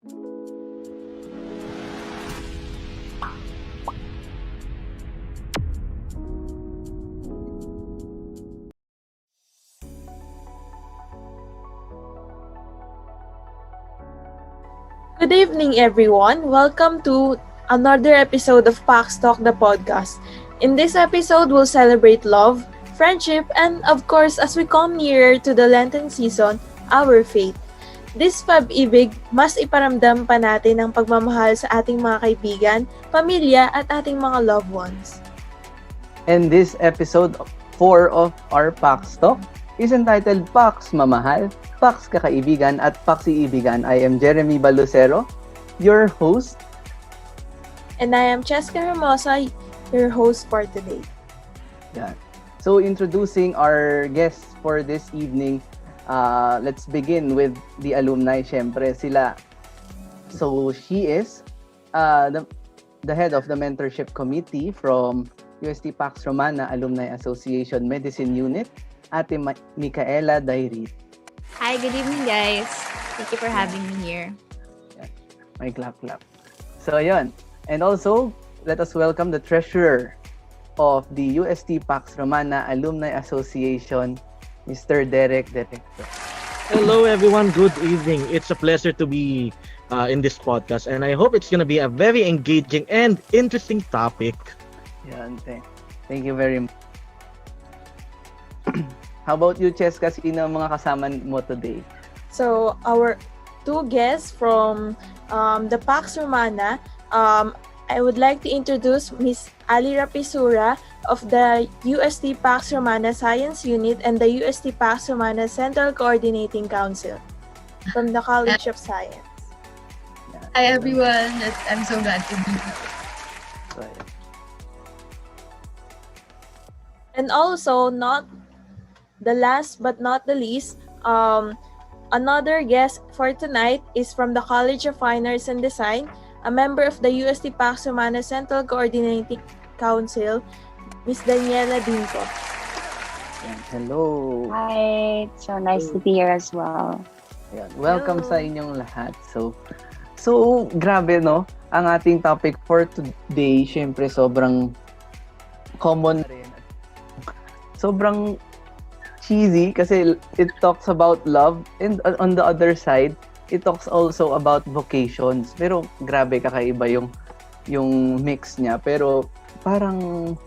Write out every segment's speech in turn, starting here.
Good evening, everyone. Welcome to another episode of Paxtalk, the podcast. In this episode, we'll celebrate love, friendship, and of course, as we come nearer to the Lenten season, our faith. This Paxiibigan, mas iparamdam pa natin ang pagmamahal sa ating mga kaibigan, pamilya, at ating mga loved ones. And this episode 4 of our Paxtalk is entitled Paxmamahal, Paxkakaibigan at Paxiibigan. I am Jeremy Balusero, your host. And I am Cheska Hermosa, your host for today. Yeah. So introducing our guests for this evening, let's begin with the alumni. Syempre sila. So she is the head of the mentorship committee from UST Pax Romana Alumni Association Medicine Unit, Ate Mikhaela, Dayrit. Hi, good evening, guys. Thank you for having me here. Yeah. May clap. So, ayun. And also, let us welcome the treasurer of the UST Pax Romana Alumni Association, Mr. Derick, the Recto. Hello, everyone. Good evening. It's a pleasure to be in this podcast, and I hope it's going to be a very engaging and interesting topic. Yan, thank you very much. How about you, Cheska? Sino ang mga kasama mo today? So, our two guests from the Pax Romana, I would like to introduce Miss Rapisura of the UST Pax Romana Science Unit and the UST Pax Romana Central Coordinating Council from the College of Science. Hi everyone, I'm so glad to be here. Right. And also, not the last but not the least, another guest for tonight is from the College of Fine Arts and Design, a member of the UST Pax Romana Central Coordinating Council, Miss Daniella Dinco. Hello. Hi, it's so nice to be here as well. Ayan. Welcome sa inyong lahat. So grabe no, ang ating topic for today, syempre sobrang common rin. Sobrang cheesy kasi it talks about love, and on the other side, it talks also about vocations. Pero grabe, kakaiba yung mix niya. Pero parang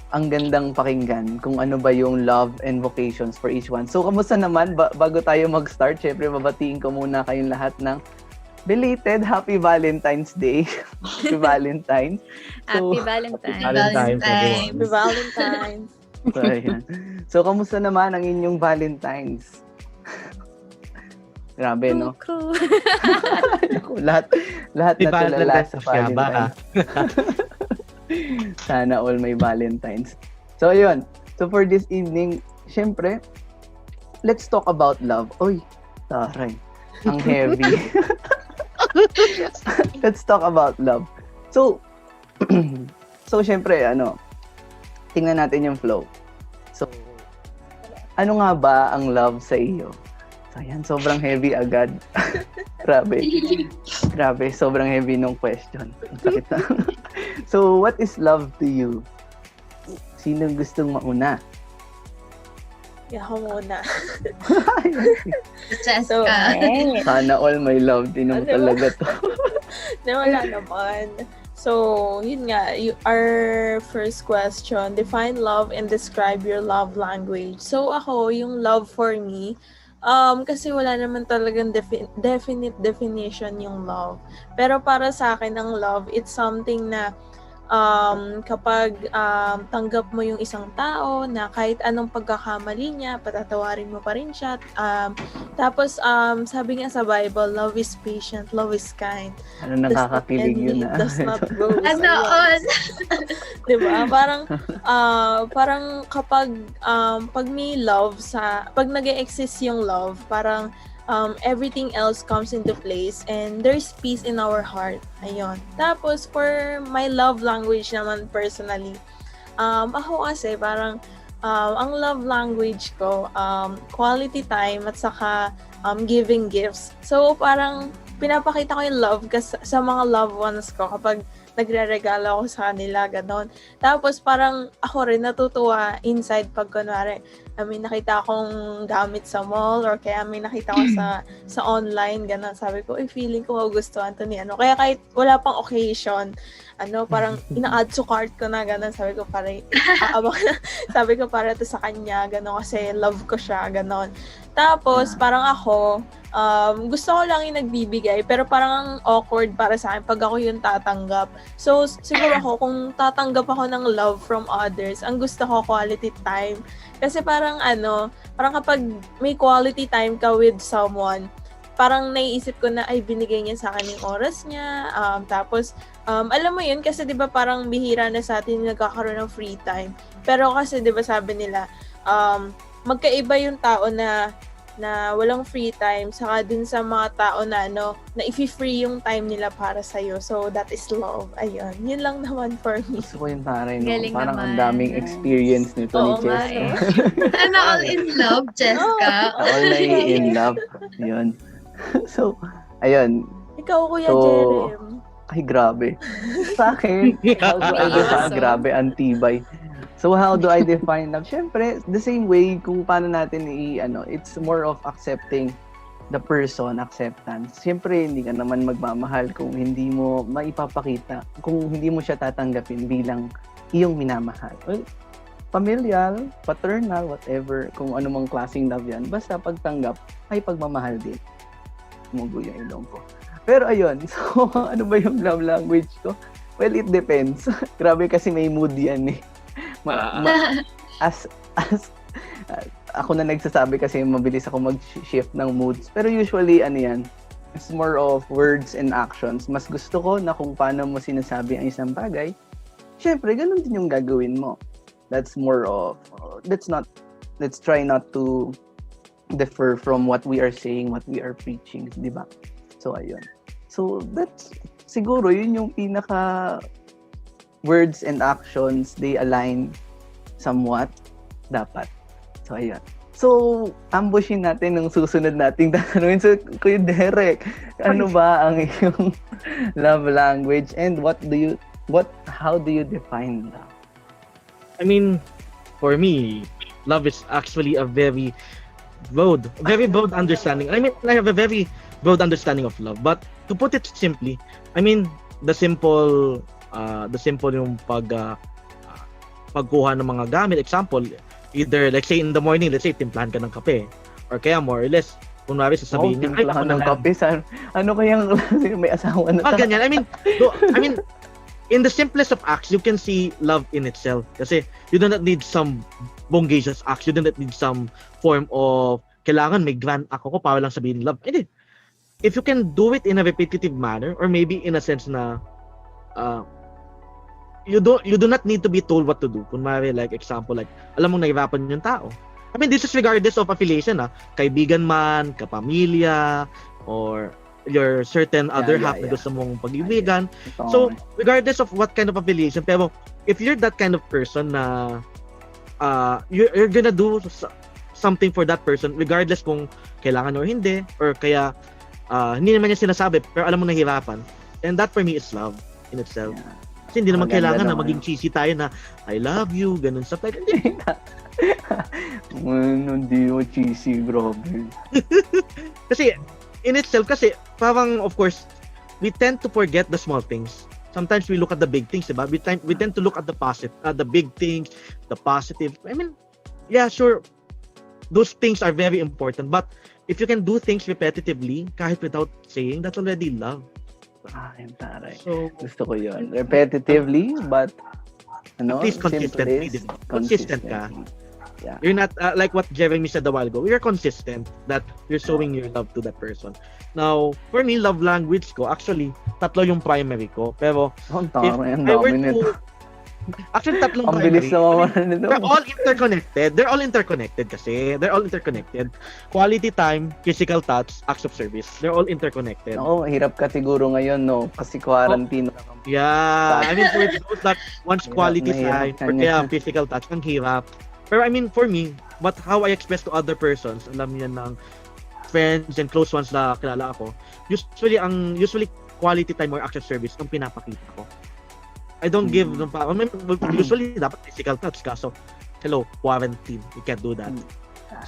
ang gandang pakinggan kung ano ba yung love and vocations for each one. So kamusta naman? Bago tayo mag-start, syempre babatiin ko muna kayong lahat ng belated Happy Valentine's Day. Happy Valentine's. Happy Valentine's. Valentine's, everyone. Happy Valentine's. So, ayan. So, kamusta naman ang inyong Valentine's? Grabe, no? lahat na tulala sa Valentine's. Sana all may Valentine's. So, ayun. So, for this evening, syempre, let's talk about love. Uy, taray. Ang heavy. Let's talk about love. So, syempre, tingnan natin yung flow. So, ano nga ba ang love sa iyo? So, ayan, sobrang heavy agad. Grabe, sobrang heavy nung question. Ang sakit na. So, what is love to you? Sino gustong mauna? Ako muna. Cheska. So, Sana all may love din mo talaga to. wala naman. So, yun nga, our first question, define love and describe your love language. So, ako, yung love for me, kasi wala naman talagang definite definition yung love. Pero para sa akin, ang love, it's something na kapag tanggap mo yung isang tao na kahit anong pagkakamali niya, patatawarin mo pa rin siya. Tapos, sabi nga sa Bible, love is patient, love is kind. Ano nakakakilig yun na? Does not go. Ano on? Diba? Parang kapag pag may love pag nag-exist yung love, parang everything else comes into place and there's peace in our heart. Ayun. Tapos, for my love language naman personally, ako kasi parang ang love language ko, quality time at saka giving gifts. So, parang pinapakita ko yung love sa mga loved ones ko kapag nagre-regalo ako sa kanila, ganon. Tapos parang ako rin natutuwa inside pag kunwari, may nakita akong gamit sa mall or kaya may nakita ko sa online, ganon. Sabi ko, feeling ko magugustuhan to ni ano. Kaya kahit wala pang occasion, parang ina-add to cart ko na, ganon. Sabi ko, sabi ko para to sa kanya, ganon, kasi love ko siya, ganon. Tapos, parang ako, gusto ko lang yung nagbibigay, pero parang ang awkward para sa akin pag ako yung tatanggap. So, siguro ako, kung tatanggap ako ng love from others, ang gusto ko quality time. Kasi parang parang kapag may quality time ka with someone, parang naiisip ko na, binigay niya sa akin yung oras niya. Tapos, alam mo yun, kasi 'di ba parang bihira na sa atin nagkakaroon ng free time. Pero kasi 'di ba sabi nila, magkaiba yung tao na walang free time saka dun sa mga tao na na i-free yung time nila para sa iyo. So that is love. Ayun. Yun lang naman for me. Gusto ko yung taray, no? Galing Parang ang naman. daming experience nito ni Oo nga Cheska. All in love, Cheska. All na in love. Yun. So, ayun. Ikaw, Kuya So, Jerem. Ay, grabe. Sa akin, how do I define? Grabe, antibay. So, how do I define love? Siyempre, the same way kung paano natin it's more of accepting the person, acceptance. Siyempre, hindi ka naman magmamahal kung hindi mo maipapakita, kung hindi mo siya tatanggapin bilang iyong minamahal. Well, familial, paternal, whatever, kung anumang klaseng love yan, basta pagtanggap ay pagmamahal din. Mugo yung ilong ko. Pero ayun, so ano ba yung love language ko? Well, it depends. Grabe kasi may mood yan eh. As ako na nagsasabi kasi mabilis ako mag-shift ng moods. Pero usually, it's more of words and actions. Mas gusto ko na kung paano mo sinasabi ang isang bagay, syempre, ganun din yung gagawin mo. That's more of, let's try not to differ from what we are saying, what we are preaching, di ba? So, ayun. So, that's, siguro, yun yung pinaka words and actions, they align somewhat, dapat. So, ayun. So, ambushin natin ng susunod nating tatanungin. So, Kuya Derick, ano ba ang iyong love language and how do you define love? I mean, for me, love is actually a very broad understanding. I mean, I have a very broad understanding of love. But to put it simply, I mean, the simple yung pagkuha ng mga gamit. Example, either, let's say in the morning, let's say, timplahan ka ng kape. Or kaya more or less, kunwari sasabihin niya, timplahan ng kape, ano kayang may asawa na ganyan. I mean, in the simplest of acts, you can see love in itself. Kasi you do not need some bongacious acts. You do not need some form of, kailangan may grand act ako para lang sabihin love. Hindi. If you can do it in a repetitive manner, or maybe in a sense na, you do not need to be told what to do. Kunwari, like example, like alam mong nahirapan yung tao. I mean, this is regardless of affiliation, kaibigan man, kapamilya, or your certain other half na gusto mong pag-ibigan. So, regardless of what kind of affiliation, pero if you're that kind of person na you're gonna do something for that person, regardless kung kailangan or hindi, or kaya hindi naman niya sinasabi, pero alam mo nahirapan. And that for me is love in itself. Yeah. Kasi hindi naman kailangan na maging cheesy tayo na I love you, ganun stuff like that. Hindi mo cheesy, bro. Kasi in itself, kasi parang of course, we tend to forget the small things. Sometimes we look at the big things, diba? We tend to look at the positive, the big things, the positive. I mean, yeah, sure, those things are very important. But if you can do things repetitively, kahit without saying, that's already love. Yung taray. So, gusto ko yun. Repetitively, but at least consistently. Consistent ka. Yeah. You're not, like what Jeremy said a while ago, you're consistent that you're showing your love to that person. Now, for me, love language ko, actually, tatlo yung primary ko. Pero, ang dami nito. Actually, tatlong ang primary. bilis naman nito. They're all interconnected. They're all interconnected kasi. They're all interconnected. Quality time, physical touch, acts of service. They're all interconnected. Oo, hirap ka siguro ngayon, no? Kasi quarantine. Yeah. I mean, for those that wants quality time, or kaya physical touch, ang hirap. Pero I mean, for me, how I express to other persons, alam niya ng friends and close ones na kilala ako, usually quality time or acts of service ang pinapakita ko. I don't give them pa. Usually dapat physical touch kaso hello, quarantine. You can't do that.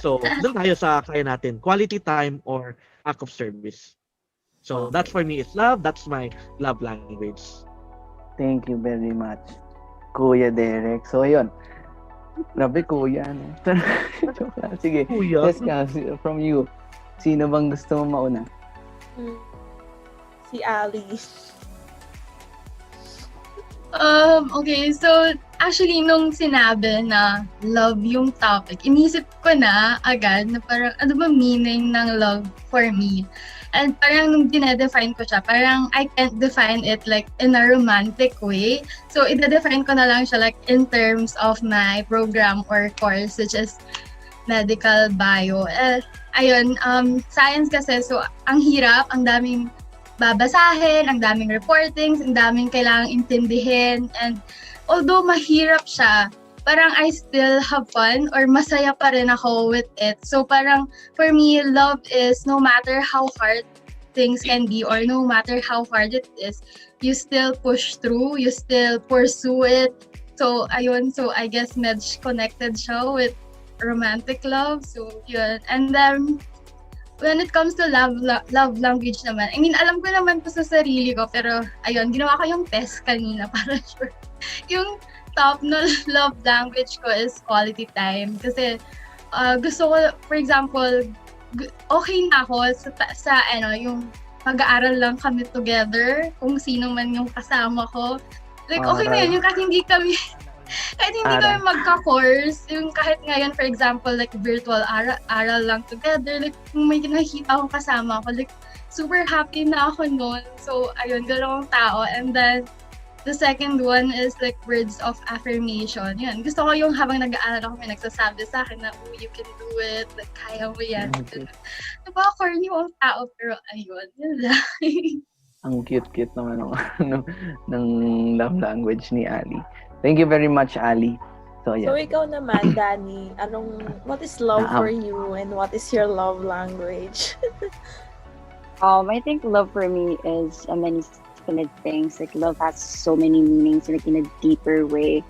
So, doon tayo sa kaya natin, quality time or act of service. So, that's for me is love. That's my love language. Thank you very much, Kuya Derick. So, ayun. Grabe, Kuya. No? Sige, Kuya. Cheska, from you. Sino bang gusto mo mauna? Si Ali. Okay, so actually nung sinabi na love yung topic, inisip ko na agad na parang ano ba meaning ng love for me? And parang nung dinedefine ko siya, parang I can't define it like in a romantic way. So ide-define ko na lang siya like in terms of my program or course which is medical bio. Ayun, science kasi, so ang hirap, ang daming babasahin, ang daming reportings, ang daming kailangang intindihin, and although mahirap siya, parang I still have fun or masaya pa rin ako with it. So parang for me, love is no matter how hard things can be or no matter how hard it is, you still push through, you still pursue it. So ayun, so I guess medj connected siya with romantic love. So yun. And then when it comes to love language naman, I mean, alam ko naman po sa sarili ko, pero ayun, ginawa ko yung test kanina para sure. Yung top na love language ko is quality time. Kasi gusto ko, for example, okay na ako sa yung mag-aaral lang kami together, kung sino man yung kasama ko. Like, okay na yun, yung kahit hindi kami magka-course, yung kahit ngayon, for example, like virtual aral lang together, like kung may nakikita akong kasama ko, like super happy na ako noon. So, ayun, gano'ng tao. And then, the second one is like words of affirmation. Yun, gusto ko yung habang nag-aaral ako, may nagsasabi sa akin na, oh, you can do it, like, kaya mo yan. Okay. Diba, corny yung tao, pero ayun, yun lang. Ang cute-cute naman ng love language ni Ali. Thank you very much, Ali. So, yeah. So, ikaw naman, Danny, what is love for you and what is your love language? I think love for me is many different things. Like love has so many meanings, like in a deeper way.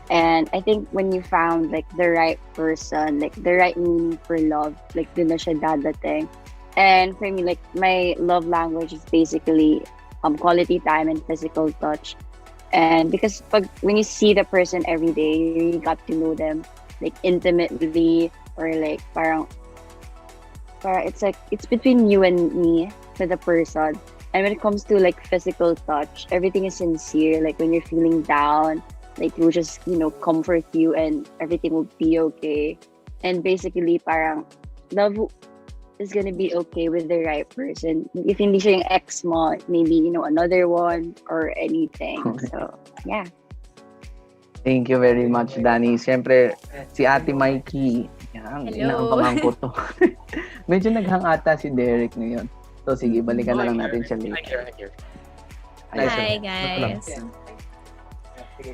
And I think when you found like the right person, like the right meaning for love, like dun na siya dadating. And for me, like my love language is basically quality time and physical touch. And because when you see the person every day, you really got to know them like intimately, or like parang it's like it's between you and me with the person. And when it comes to like physical touch, everything is sincere. Like when you're feeling down, like we'll just comfort you and everything will be okay. And basically parang love is gonna be okay with the right person. If hindi siya yung ex mo, maybe another one or anything. So yeah. Thank you very much, Danny. Siyempre, si Ate Mikey, yan, inaampangan ko to. Medyo naghang ata si Derick ngayon. So sige, balikan na lang natin siya later. Hi guys.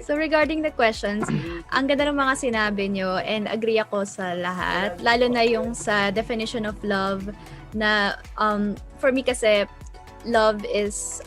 So regarding the questions, ang ganda ng mga sinabi nyo and agree ako sa lahat. Lalo na yung sa definition of love na for me kasi love is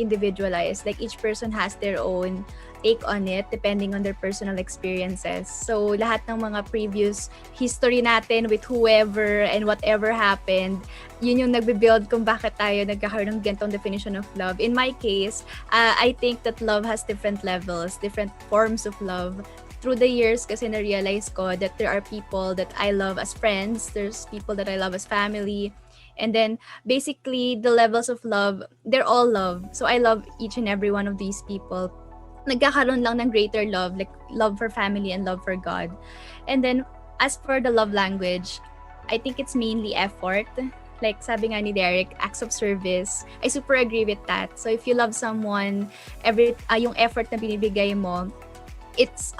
individualized. Like each person has their own take on it depending on their personal experiences. So lahat ng mga previous history natin with whoever and whatever happened, yun yung nagbe-build kung bakit tayo nagkakaroon ng ganitong definition of love. In my case, I think that love has different levels, different forms of love. Through the years, kasi na-realize ko that there are people that I love as friends, there's people that I love as family, and then basically the levels of love, they're all love. So I love each and every one of these people. Nagkakaroon lang ng greater love, like love for family and love for God. And then, as for the love language, I think it's mainly effort. Like sabi nga ni Derick, acts of service. I super agree with that. So if you love someone, yung effort na binibigay mo, it's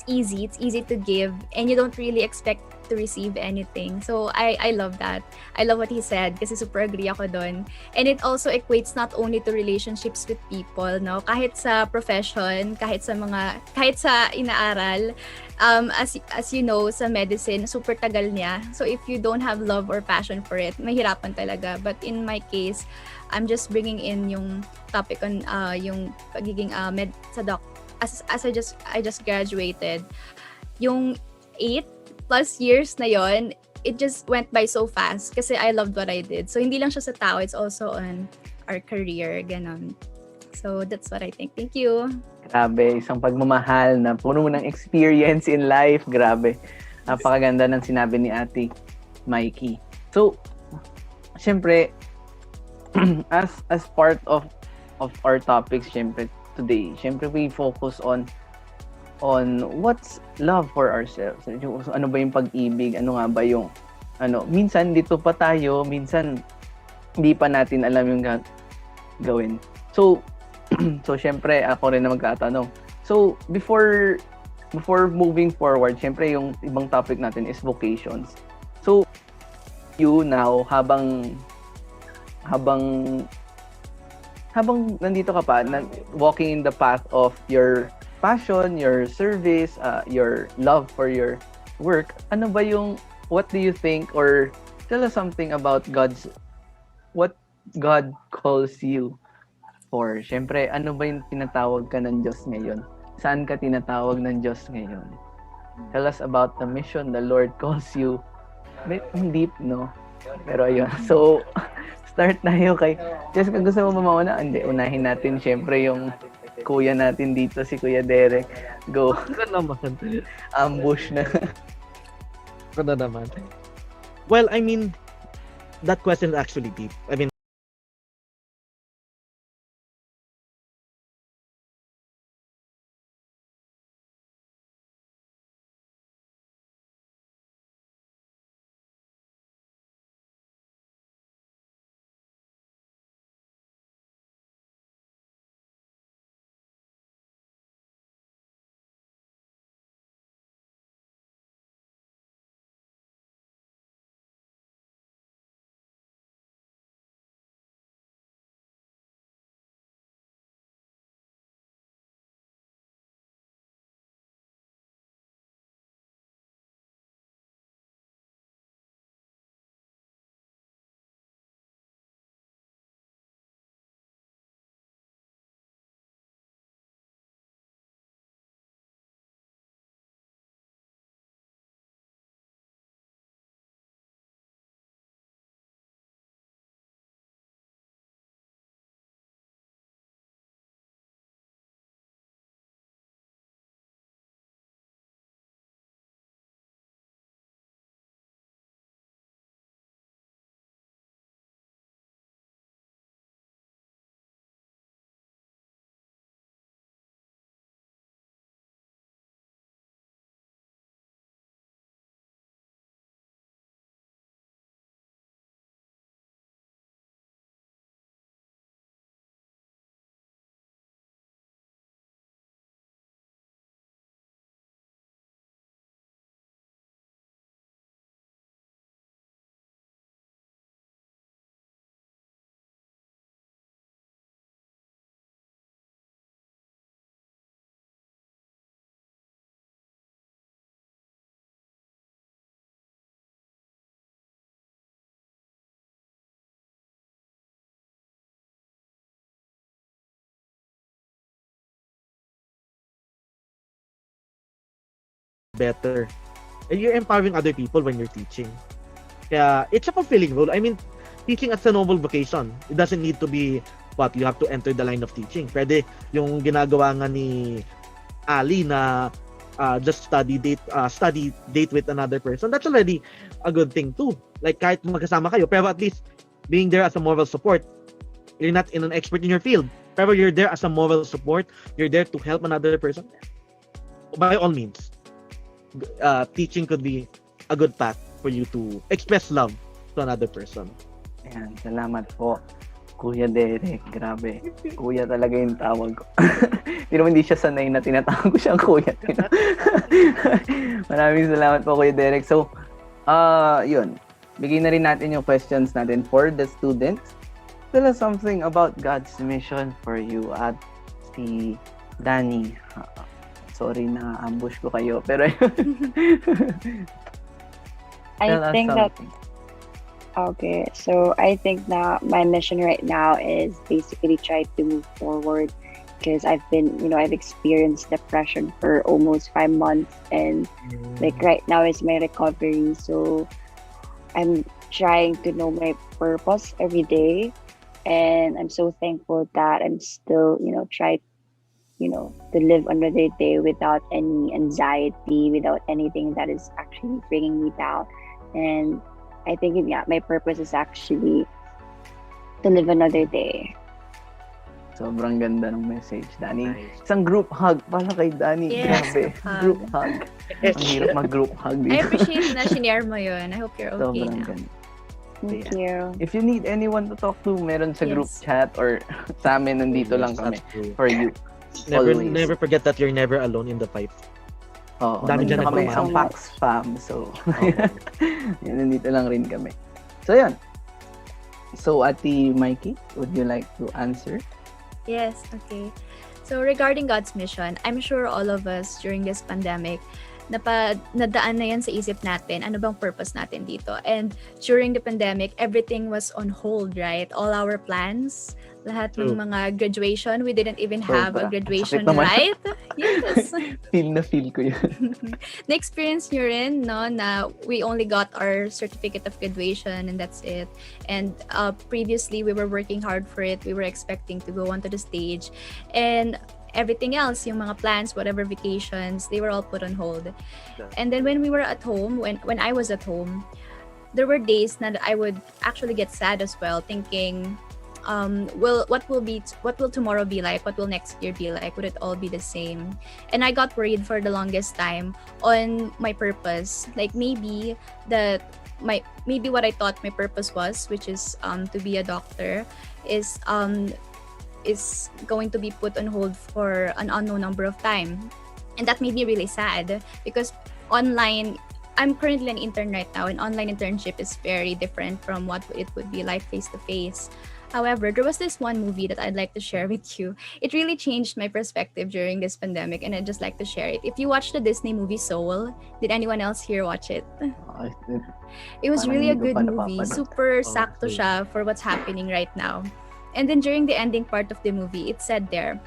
easy to give, and you don't really expect to receive anything. So I love that. I love what he said kasi super agree ako doon. And it also equates not only to relationships with people, no? Kahit sa profession, kahit sa inaaral, as you know, sa medicine, super tagal niya. So if you don't have love or passion for it, mahirapan talaga. But in my case, I'm just bringing in yung topic on yung pagiging med sa doc. As I just graduated, yung 8+ years na yon, it just went by so fast kasi I loved what I did. So hindi lang siya sa tao, it's also on our career, ganon. So that's what I think. Thank you. Grabe, isang pagmamahal na puno ng experience in life. Grabe. Napakaganda ng sinabi ni Ate Mikey. So, syempre, as part of our topics, syempre, today, syempre, we focus on what's love for ourselves. Ano ba yung pag-ibig? Ano nga ba yung, minsan dito pa tayo, minsan hindi pa natin alam yung gawin. So, syempre, ako rin na magtatanong. So, before moving forward, syempre, yung ibang topic natin is vocations. So, you now, habang nandito ka pa, walking in the path of your passion, your service, your love for your work, what do you think, or tell us something about what God calls you for? Siyempre, ano ba yung tinatawag ka ng Diyos ngayon? Saan ka tinatawag ng Diyos ngayon? Tell us about the mission the Lord calls you. Deep, no? Pero ayun. So, start tayo kay Cheska. Gusto mo mauna? Hindi, unahin natin siyempre yung kuya natin dito, si Kuya Derick. Go. Ano naman? Ambush na. Ano naman? Well, I mean, that question is actually deep. I mean, better. And you're empowering other people when you're teaching. Kaya, it's a fulfilling role. I mean, teaching as a noble vocation. It doesn't need to be what you have to enter the line of teaching. Pwede yung ginagawa nga ni Ali na just study date with another person. That's already a good thing too. Like kahit magkasama kayo, pero at least being there as a moral support. You're not an expert in your field, pero you're there as a moral support. You're there to help another person. By all means, teaching could be a good path for you to express love to another person. Ayan, salamat po, Kuya Derick. Grabe. Kuya talaga yung tawag ko. Hindi siya sanay na tinatawag ko siyang kuya. Maraming salamat po, Kuya Derick. So, Yun. Bigay na rin natin yung questions natin for the students. Tell us something about God's mission for you at si Danny. Sorry na ambush ko kayo, pero tell us think that something. Okay, so I think that my mission right now is basically try to move forward because I've experienced depression for almost 5 months, and like right now is my recovery. So I'm trying to know my purpose every day, and I'm so thankful that I'm still, try, to live another day without any anxiety, without anything that is actually bringing me down. And I think, my purpose is actually to live another day. Sobrang ganda ng message, Danny. Nice. Isang group hug para kay Danny. Yes, Grabe. group Group hug. hug. Ang hirap mag-group hug I dito. appreciate na shinare mo yun. I hope you're okay Sobrang now. ganda. Thank Yeah. you. If you need anyone to talk to, meron sa group Yes. chat or sa amin, nandito lang kami That's true. for you. Never, Always. never forget that you're never alone in the fight. Oo, Dami nandito dyan kami nagmamahal. ang Pax fam. So, Oh. yan, nandito lang rin kami. So, yan. So, Ate Mikey, would you like to answer? Yes, okay. So regarding God's mission, I'm sure all of us during this pandemic, nadaan na yan sa isip natin, ano bang purpose natin dito. And during the pandemic, everything was on hold, right? All our plans, lahat ng True. mga graduation, we didn't even have a Sobra. graduation, Sakit naman. right? Yes. Feel ko yun. Na-experience nyo rin, no, na we only got our certificate of graduation and that's it. And previously, we were working hard for it. We were expecting to go onto the stage. And everything else, yung mga plans, whatever vacations, they were all put on hold. And then when we were at home, when I was at home, there were days that I would actually get sad as well, thinking, what will tomorrow be like? What will next year be like? Would it all be the same? And I got worried for the longest time on my purpose. Like maybe what I thought my purpose was, which is to be a doctor, is going to be put on hold for an unknown number of time. And that made me really sad because I'm currently an intern right now, and online internship is very different from what it would be like face to face. However, there was this one movie that I'd like to share with you. It really changed my perspective during this pandemic, and I'd just like to share it. If you watched the Disney movie Soul, did anyone else here watch it? It was Parang really a hindi ko good pa movie. napapanood. Super sakto Okay. siya for what's happening right now. And then during the ending part of the movie, it said there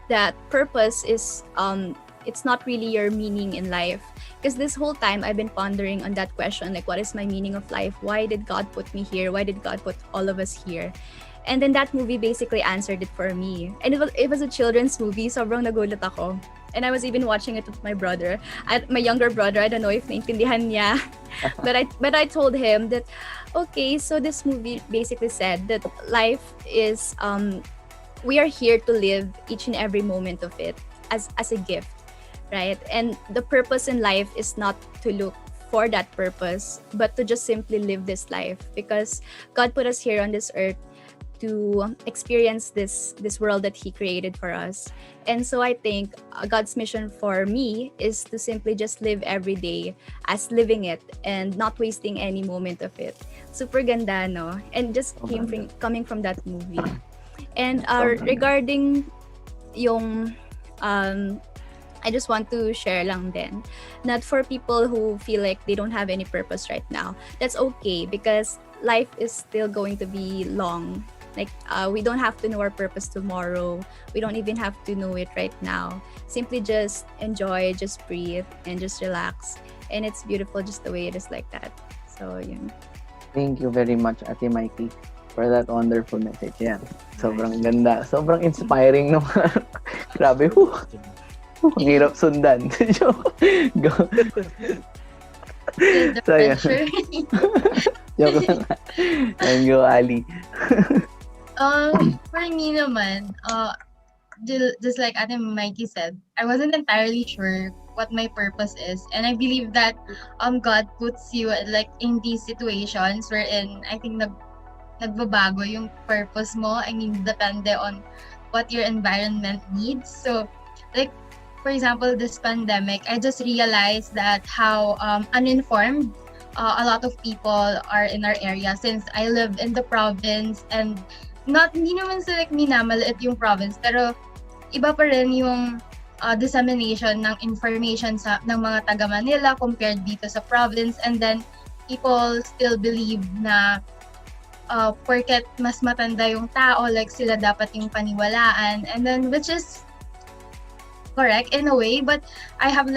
that purpose is it's not really your meaning in life. Because this whole time I've been pondering on that question, like what is my meaning of life? Why did God put me here? Why did God put all of us here? And then that movie basically answered it for me. And it was a children's movie, sobrang nagulat ako. And I was even watching it with my brother, my younger brother. I don't know if naintindihan niya. but I told him that, okay, so this movie basically said that life is, we are here to live each and every moment of it as a gift, right? And the purpose in life is not to look for that purpose, but to just simply live this life, because God put us here on this earth to experience this world that He created for us. And so I think God's mission for me is to simply just live every day as living it and not wasting any moment of it. Super ganda, no? And just coming from that movie. And regarding yung I just want to share lang din that for people who feel like they don't have any purpose right now, that's okay, because life is still going to be long. Like we don't have to know our purpose tomorrow. We don't even have to know it right now. Simply just enjoy, just breathe, and just relax. And it's beautiful just the way it is like that. So yun. Thank you very much, Ate Mikey, for that wonderful message. Yan. Sobrang ganda. Sobrang inspiring no. Grabe. Ang hirap sundan. Go. The So, yeah. pressure. Joke lang. And go, Ali. For me naman, just like Ate Mikey said, I wasn't entirely sure what my purpose is, and I believe that God puts you like in these situations wherein I think nagbabago yung purpose mo. I mean, depende on what your environment needs. So, like for example, this pandemic, I just realized that how uninformed a lot of people are in our area since I live in the province and hindi naman sa like minamaliit yung province pero iba pa rin yung dissemination ng information ng mga taga Manila compared dito sa province, and then people still believe na porket mas matanda yung tao, like sila dapat yung paniwalaan, and then which is correct in a way, but I have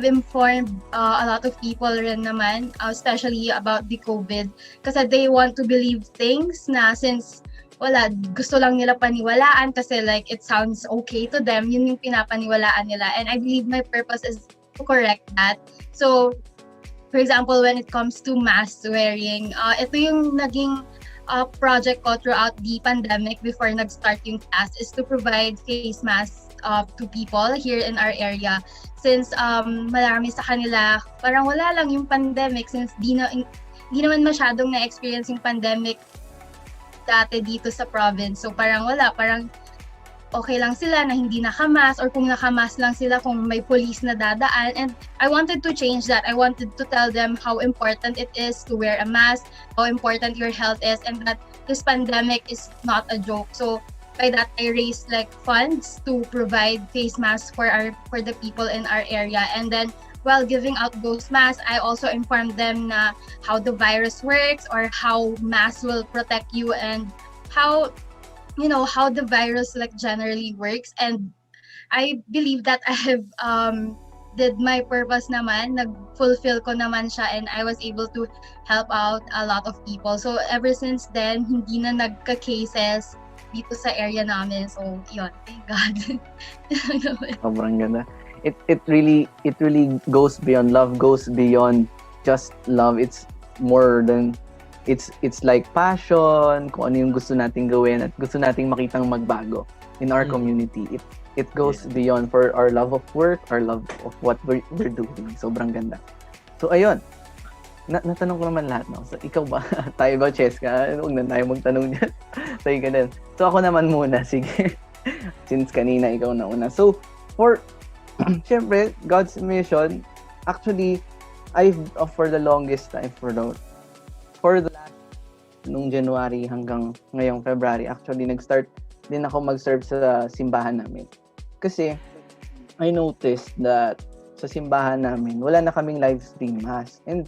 informed a lot of people rin naman, especially about the COVID, kasi they want to believe things na since gusto lang nila paniwalaan kasi like it sounds okay to them, yun yung pinapaniwalaan nila, and I believe my purpose is to correct that. So, for example, when it comes to mask wearing, ito yung naging project ko throughout the pandemic before nag-start yung class, is to provide face masks to people here in our area. Since marami sa kanila, parang wala lang yung pandemic since di naman masyadong na-experience yung pandemic dati dito sa province. So parang okay lang sila na hindi nakamas, or kung nakamas lang sila kung may police na dadaan. And I wanted to change that. I wanted to tell them how important it is to wear a mask, how important your health is, and that this pandemic is not a joke. So by that, I raised like funds to provide face masks for the people in our area. And then while giving out those masks, I also informed them na how the virus works, or how masks will protect you, and how the virus like generally works. And I believe that I have did my purpose naman, nag-fulfill ko naman siya, and I was able to help out a lot of people. So ever since then, hindi na nagka-cases dito sa area namin. So yun, thank God. Sobrang ganda. It really goes beyond love, goes beyond just love. It's more than it's like passion, kung ano yung gusto nating gawin at gusto nating makitang magbago in our community. It goes beyond for our love of work, our love of what we're doing. Sobrang ganda. So ayun. Natanong ko naman lahat, no? So ikaw ba? Tayo ba, Cheska? Huwag na tayo magtanong niyan. Tayo ka din. So ako naman muna, sige. Since kanina ikaw na una. So syempre, God's mission, actually, for the longest time, for the last, nung January hanggang ngayong February, actually, nag-start din ako mag-serve sa simbahan namin. Kasi, I noticed that sa simbahan namin, wala na kaming live stream mass. And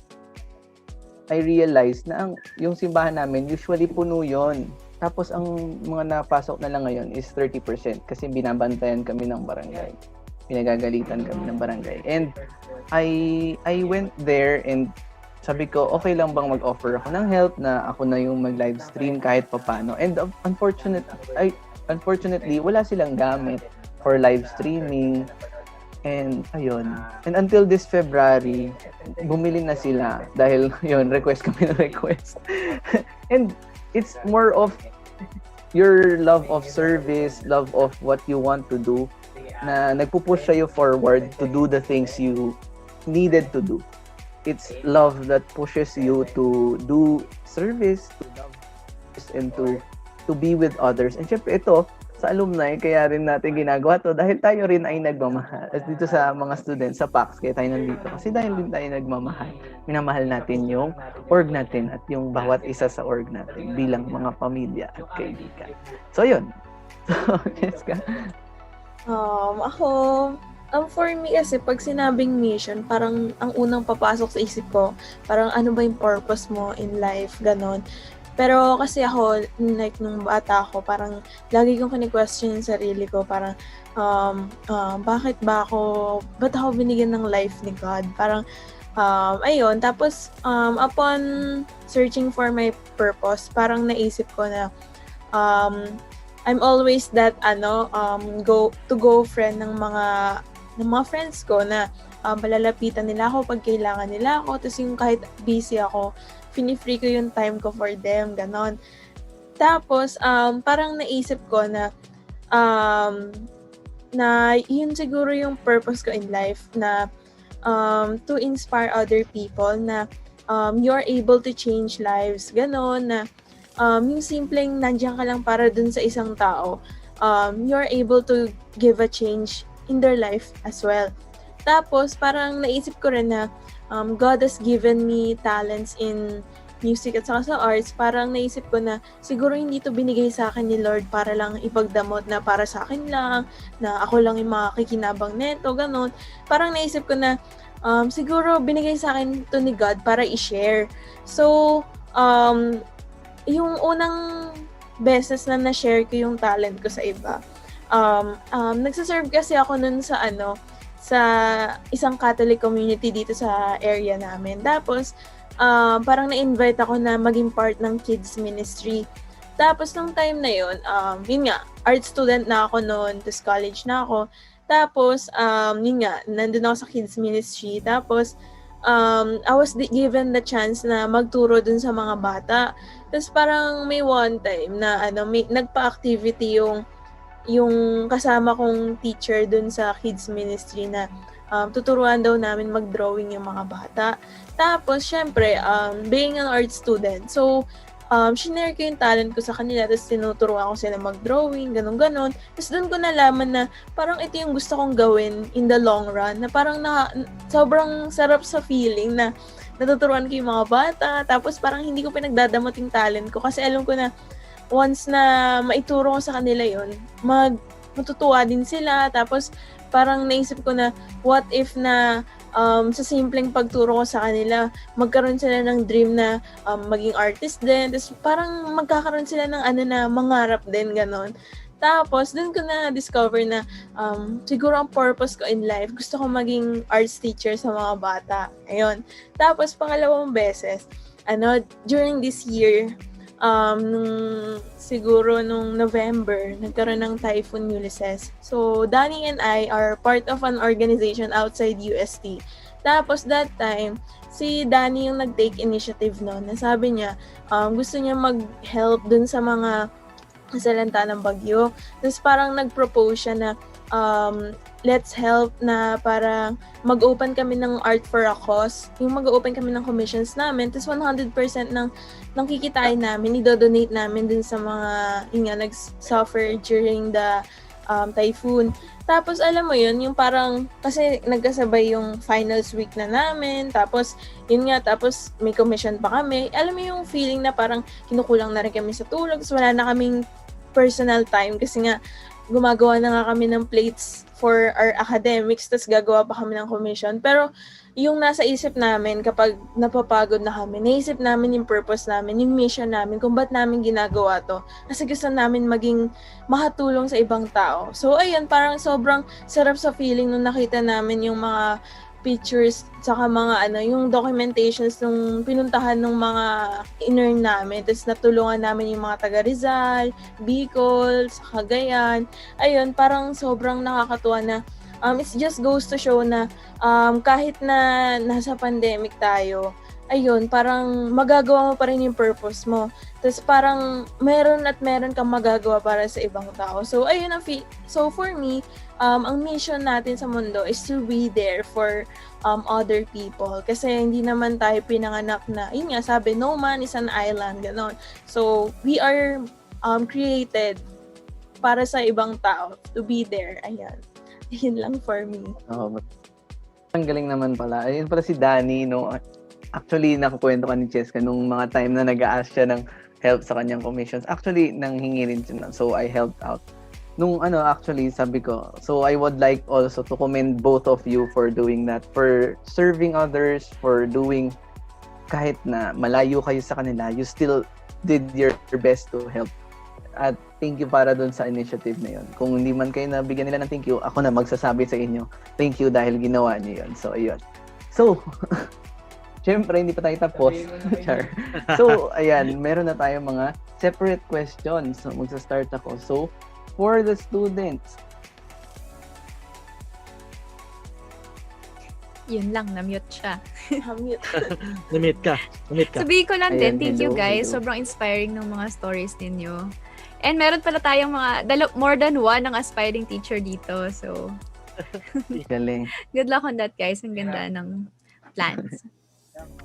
I realized na yung simbahan namin, usually puno yon. Tapos, ang mga napasok na lang ngayon is 30% kasi binabantayan kami ng barangay. Pinagagalitan kami ng barangay. And I went there and sabi ko, okay lang bang mag-offer ako ng help na ako na yung mag-live stream kahit papano. And unfortunately, wala silang gamit for live streaming. And ayun. And until this February, bumili na sila dahil yun, request kami ng request. And it's more of your love of service, love of what you want to do, na nagpupush sa'yo forward to do the things you needed to do. It's love that pushes you to do service, to love and to be with others. And syempre ito, sa alumni, kaya rin natin ginagawa to dahil tayo rin ay nagmamahal. At dito sa mga students sa Pax, kaya tayo nandito. Kasi dahil din tayo nagmamahal, minamahal natin yung org natin at yung bawat isa sa org natin bilang mga pamilya at kaibigan. So yun. So, Cheska. For me kasi, pag sinabing mission, parang ang unang papasok sa isip ko, parang ano ba yung purpose mo in life, ganon. Pero kasi ako, like, nung bata ako, parang lagi kong kini-question yung sarili ko, parang, ba't ako binigyan ng life ni God? Parang, ayun, tapos, upon searching for my purpose, parang naisip ko na, I'm always that go friend ng mga friends ko na malalapitan nila ako pag kailangan nila ako, tapos yung kahit busy ako, fini-free ko yung time ko for them, ganon. Tapos parang naisip ko na yun siguro yung purpose ko in life, na to inspire other people na you're able to change lives, ganon, na yung simpleng nandiyan ka lang para dun sa isang tao, you're able to give a change in their life as well. Tapos, parang naisip ko rin na God has given me talents in music at saka sa arts. Parang naisip ko na siguro hindi to binigay sa akin ni Lord para lang ipagdamot na para sa akin lang, na ako lang yung makikinabang neto, ganun. Parang naisip ko na siguro binigay sa akin to ni God para i-share. So, yung unang beses na na-share ko yung talent ko sa iba, nagsaserve kasi ako nun sa sa isang Catholic community dito sa area namin. Tapos, parang na-invite ako na maging part ng kids ministry. Tapos, nung time na yun nga, art student na ako noon, tapos college na ako. Tapos, yun nga, nandun ako sa kids ministry. Tapos, I was given the chance na magturo dun sa mga bata. Tapos, parang may one time na may nagpa-activity yung kasama kong teacher dun sa kids ministry na tuturuan daw namin mag-drawing yung mga bata. Tapos, syempre, being an art student, so, shinare ko yung talent ko sa kanila, tapos tinuturuan ko sila mag-drawing, ganun-ganon. Tapos doon ko nalaman na parang ito yung gusto kong gawin in the long run, na parang sobrang sarap sa feeling na natuturuan ko yung mga bata, tapos parang hindi ko pinagdadamot yung talent ko kasi alam ko na once na maituro ko sa kanila yon, matutuwa din sila. Tapos parang naisip ko na what if na sa simpleng pagturo ko sa kanila, magkaroon sila ng dream na maging artist din. Tapos parang magkakaroon sila ng na mangarap din, ganon. Tapos dun ko na discover na siguro ang purpose ko in life, gusto ko maging arts teacher sa mga bata. Ayun. Tapos pangalawang beses, during this year, siguro nung November, nagkaroon ng Typhoon Ulysses. So, Danny and I are part of an organization outside UST. Tapos, that time, si Danny yung nag-take initiative noon. Nasabi niya, gusto niya mag-help dun sa mga nasalanta ng bagyo. Tapos, parang nag-propose siya na let's help na parang mag-open kami ng art for a cause. Yung mag-open kami ng commissions namin. Tapos 100% ng kikitain namin, i-donate namin dun sa mga nag-suffer during the typhoon. Tapos alam mo yun, yung parang, kasi nagkasabay yung finals week na namin. Tapos, tapos may commission pa kami. Alam mo yung feeling na parang kinukulang na rin kami sa tulog. Tapos wala na kaming personal time kasi nga, gumagawa na nga kami ng plates for our academics, tapos gagawa pa kami ng commission. Pero yung nasa isip namin kapag napapagod na kami, naisip namin yung purpose namin, yung mission namin, kung ba't namin ginagawa to. Kasi gusto namin maging makatulong sa ibang tao. So ayun, parang sobrang sarap sa feeling nung nakita namin yung mga pictures, saka mga yung documentations nung pinuntahan ng mga in-earn namin. Tapos natulungan namin yung mga taga Rizal, Bicol, sa Cagayan. Ayun, parang sobrang nakakatuwa na it just goes to show na kahit na nasa pandemic tayo, ayun, parang magagawa mo pa rin yung purpose mo. Tapos parang meron kang magagawa para sa ibang tao. So ayun so for me, ang mission natin sa mundo is to be there for other people. Kasi hindi naman tayo pinanganak na, yun nga, sabi, no man is an island, ganon. So we are created para sa ibang tao, to be there. Ayan. Yun lang for me. Ang galing naman pala. Ayun pala si Danny, no? Actually, nakukwento ka ni Cheska nung mga time na nag-a-ask siya ng help sa kanyang commissions. Actually, nanghingi rin siya. So, I helped out. Nung actually, sabi ko, so I would like also to commend both of you for doing that, for serving others, for doing, kahit na malayo kayo sa kanila, you still did your best to help. At thank you para dun sa initiative na yun. Kung hindi man kayo nabigyan nila ng thank you, ako na magsasabi sa inyo, thank you dahil ginawa niyo yun. So, ayun. So, syempre, hindi pa tayo tapos. Char. So, ayan, meron na tayong mga separate questions. So, magsa-start ako. So, for the students. Yun lang, na-mute siya. Namit ka. Sabihin ko lang din, Ayan, thank you hello, guys. hello. Sobrang inspiring ng mga stories ninyo. And meron pala tayong more than one ng aspiring teacher dito. So, Galing. good luck on that, guys. Ang ganda ng plans.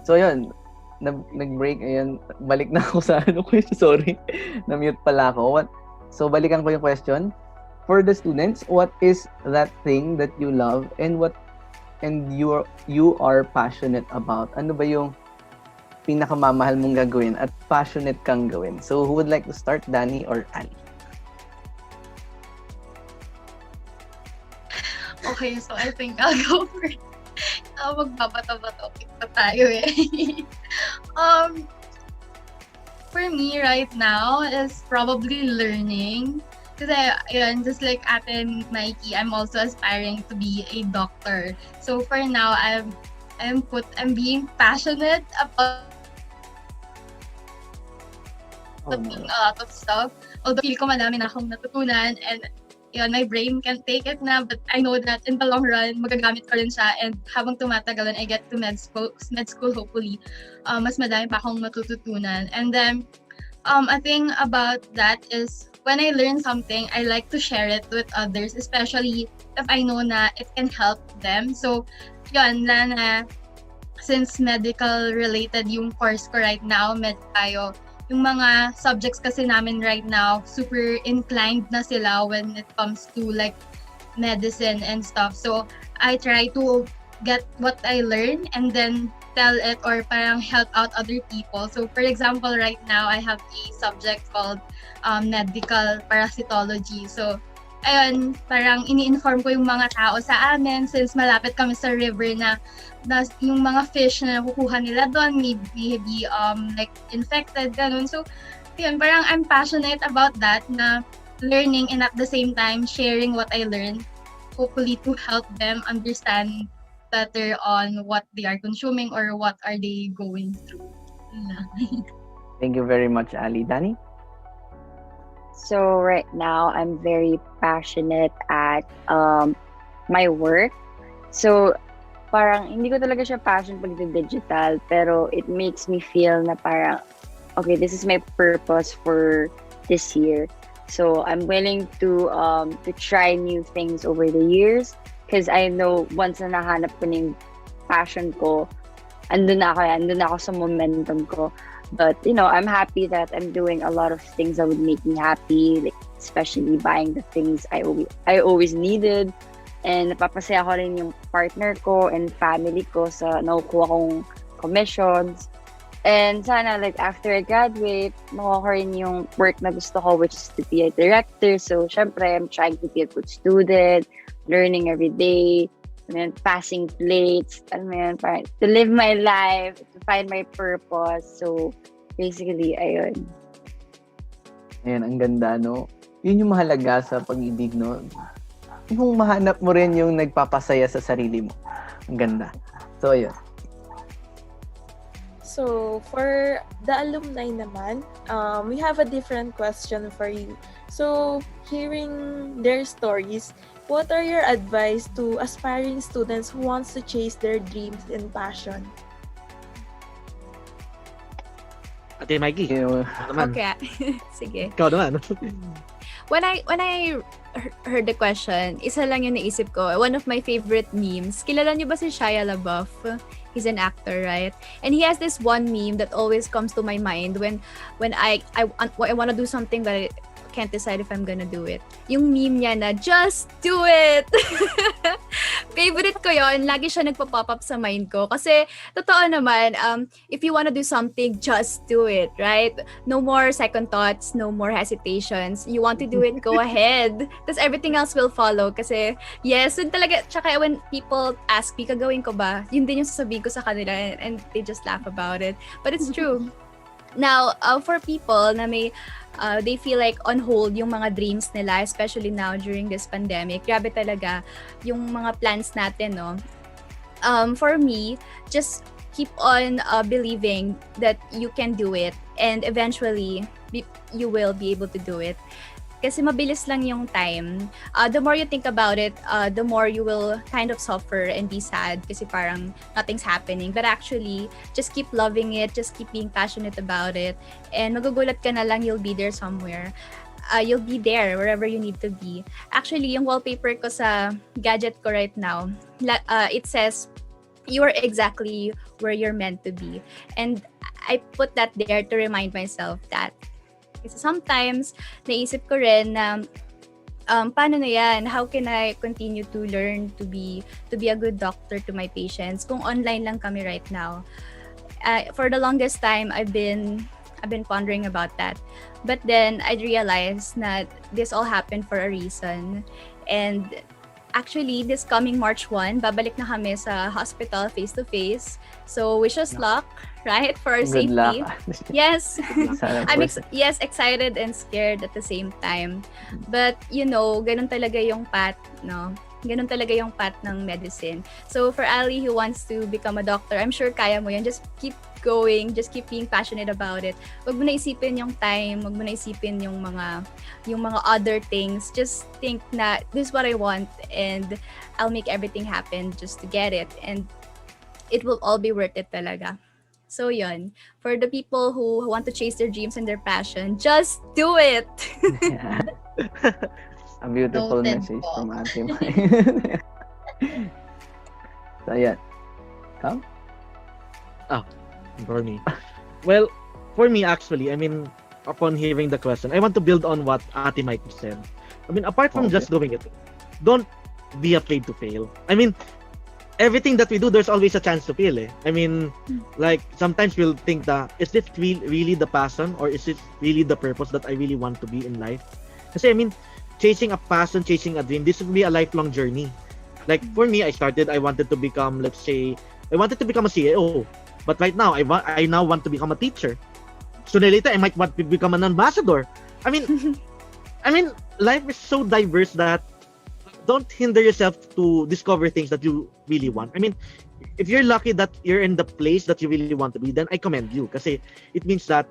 So, yun. Nag-break. Ayan. Balik na ako sa question. Sorry. Na-mute pala ako. So, balikan ko yung question. For the students, what is that thing that you love and what and you are passionate about, ano ba yung pinakamamahal mong gagawin at passionate kang gawin? So, who would like to start, Danny or Ali? Okay, so I think I'll go first. Magbabato-bato pa tayo eh. For me right now is probably learning. Kasi, yun, just like Ate Mikey, I'm also aspiring to be a doctor. So for now, I'm being passionate about being a lot of stuff. Although feel ko madami na akong natutunan and yun, my brain can take it na, but I know that in the long run, magagamit ko rin siya, and habang tumatagal and I get to med school hopefully, mas madami pa akong matututunan. And then, a thing about that is, when I learn something, I like to share it with others, especially if I know na it can help them. So, yun, na since medical related yung course ko right now, med tayo, yung mga subjects kasi namin right now, super inclined na sila when it comes to like medicine and stuff. So, I try to get what I learn and then tell it or parang help out other people. So, for example, right now, I have a subject called medical parasitology. So, ayun, parang ini-inform ko yung mga tao sa amin since malapit kami sa river na yung mga fish na nakukuha nila doon may be like infected, ganun. So, yun, parang I'm passionate about that, na learning and at the same time sharing what I learned, hopefully to help them understand better on what they are consuming or what are they going through. Thank you very much, Ali. Danny? So right now, I'm very passionate at my work. So parang hindi ko talaga siya passion pag digital, pero it makes me feel na parang, okay, this is my purpose for this year. So I'm willing to try new things over the years, because I know once na nahanap ko yung passion ko, andun na ako sa momentum ko. But, you know, I'm happy that I'm doing a lot of things that would make me happy, like especially buying the things I always needed. And napapasaya ko rin yung partner ko and family ko sa nakukuha kong commissions. And sana, like, after I graduate, makuha ko rin yung work na gusto ko, which is to be a director. So, syempre, I'm trying to be a good student, learning every day, and then passing plates, parang to live my life, to find my purpose. So, basically, ayun. Ayan, ang ganda, no? Yun yung mahalaga sa pag-ibig, no? Yung mahanap mo rin yung nagpapasaya sa sarili mo. Ang ganda. So, ayun. So, for the alumni naman, we have a different question for you. So, hearing their stories, what are your advice to aspiring students who wants to chase their dreams and passion? Ate Mikey, Yung, ano naman? Okay. Sige. Ikaw naman. When I heard the question, isa lang yung naisip ko. One of my favorite memes. Kilala niyo ba si Shia LaBeouf? He's an actor, right? And he has this one meme that always comes to my mind when I want to do something but I can't decide if I'm gonna do it. Yung meme niya na, just do it! Favorite ko yon. Lagi siya nagpa-pop up sa mind ko. Kasi, totoo naman, if you wanna do something, just do it, right? No more second thoughts, no more hesitations. You want to do it, go ahead. Tapos everything else will follow. Kasi, yes, yun talaga, tsaka when people ask me, kagawin ko ba? Yun din yung sasabihin ko sa kanila and they just laugh about it. But it's true. Now, for people na may they feel like on hold yung mga dreams nila, especially now during this pandemic. Grabe talaga yung mga plans natin, no? For me, just keep on believing that you can do it and eventually you will be able to do it. Kasi mabilis lang yung time. The more you think about it, the more you will kind of suffer and be sad kasi parang nothing's happening. But actually, just keep loving it, just keep being passionate about it, and magugulat ka na lang you'll be there somewhere. You'll be there wherever you need to be. Actually, yung wallpaper ko sa gadget ko right now, it says, you are exactly where you're meant to be. And I put that there to remind myself that. Kasi sometimes, naisip ko rin na paano na yan? How can I continue to learn to be a good doctor to my patients kung online lang kami right now? For the longest time, I've been pondering about that. But then I realized that this all happened for a reason. And actually, this coming March 1, babalik na kami sa hospital face-to-face. So, wish us luck, right? For our Good safety. luck. Yes. Sana I'm po. excited and scared at the same time. But, ganun talaga yung path, no? Ganun talaga yung path ng medicine. So, for Ali who wants to become a doctor, I'm sure kaya mo yan. Just keep going. Just keep being passionate about it. Wag mo na isipin yung time. Wag mo na isipin yung mga other things. Just think na, this is what I want and I'll make everything happen just to get it. And it will all be worth it talaga. So yun, for the people who want to chase their dreams and their passion, just do it! Yeah. A beautiful Noted message po. from Ate Mai. So, ayan. Come? For me. Well, for me actually, I mean, upon hearing the question, I want to build on what Ate Mike said. I mean, apart from Okay. just doing it, don't be afraid to fail. I mean, everything that we do, there's always a chance to fail. I mean, like sometimes we'll think that is this really the passion or is it really the purpose that I really want to be in life? Kasi I mean, chasing a passion, chasing a dream, this will be a lifelong journey. Like for me, I wanted to become, let's say, I wanted to become a CEO. But right now, I now want to become a teacher. Sooner or later, I might want to become an ambassador. I mean, life is so diverse that don't hinder yourself to discover things that you really want. I mean, if you're lucky that you're in the place that you really want to be, then I commend you. Kasi it means that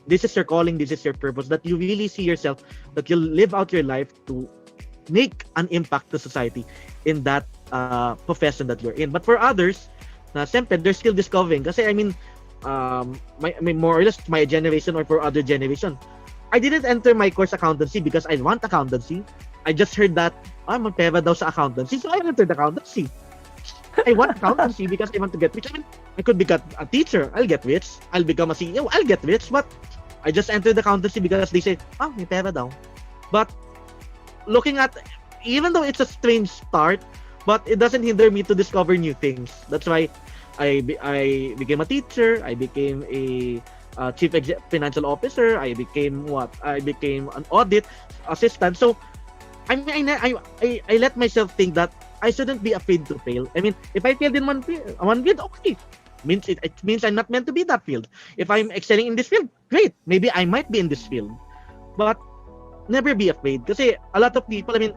this is your calling, this is your purpose, that you really see yourself, that you'll live out your life to make an impact to society in that profession that you're in. But for others, na siyempre, they're still discovering. Kasi I mean, more or less my generation or for other generation, I didn't enter my course accountancy because I want accountancy. I just heard that magpera daw sa accountancy, so I entered accountancy. I want accountancy because I want to get rich. I mean, I could become a teacher, I'll get rich. I'll become a CEO, I'll get rich. But I just entered accountancy because they say, may pera daw. But looking at, even though it's a strange start, but it doesn't hinder me to discover new things. That's why I became a teacher. I became a chief financial officer. I became an audit assistant. So I mean, I let myself think that I shouldn't be afraid to fail. I mean, if I failed in one field, okay. It means I'm not meant to be that field. If I'm excelling in this field, great. Maybe I might be in this field. But never be afraid. Kasi a lot of people, I mean,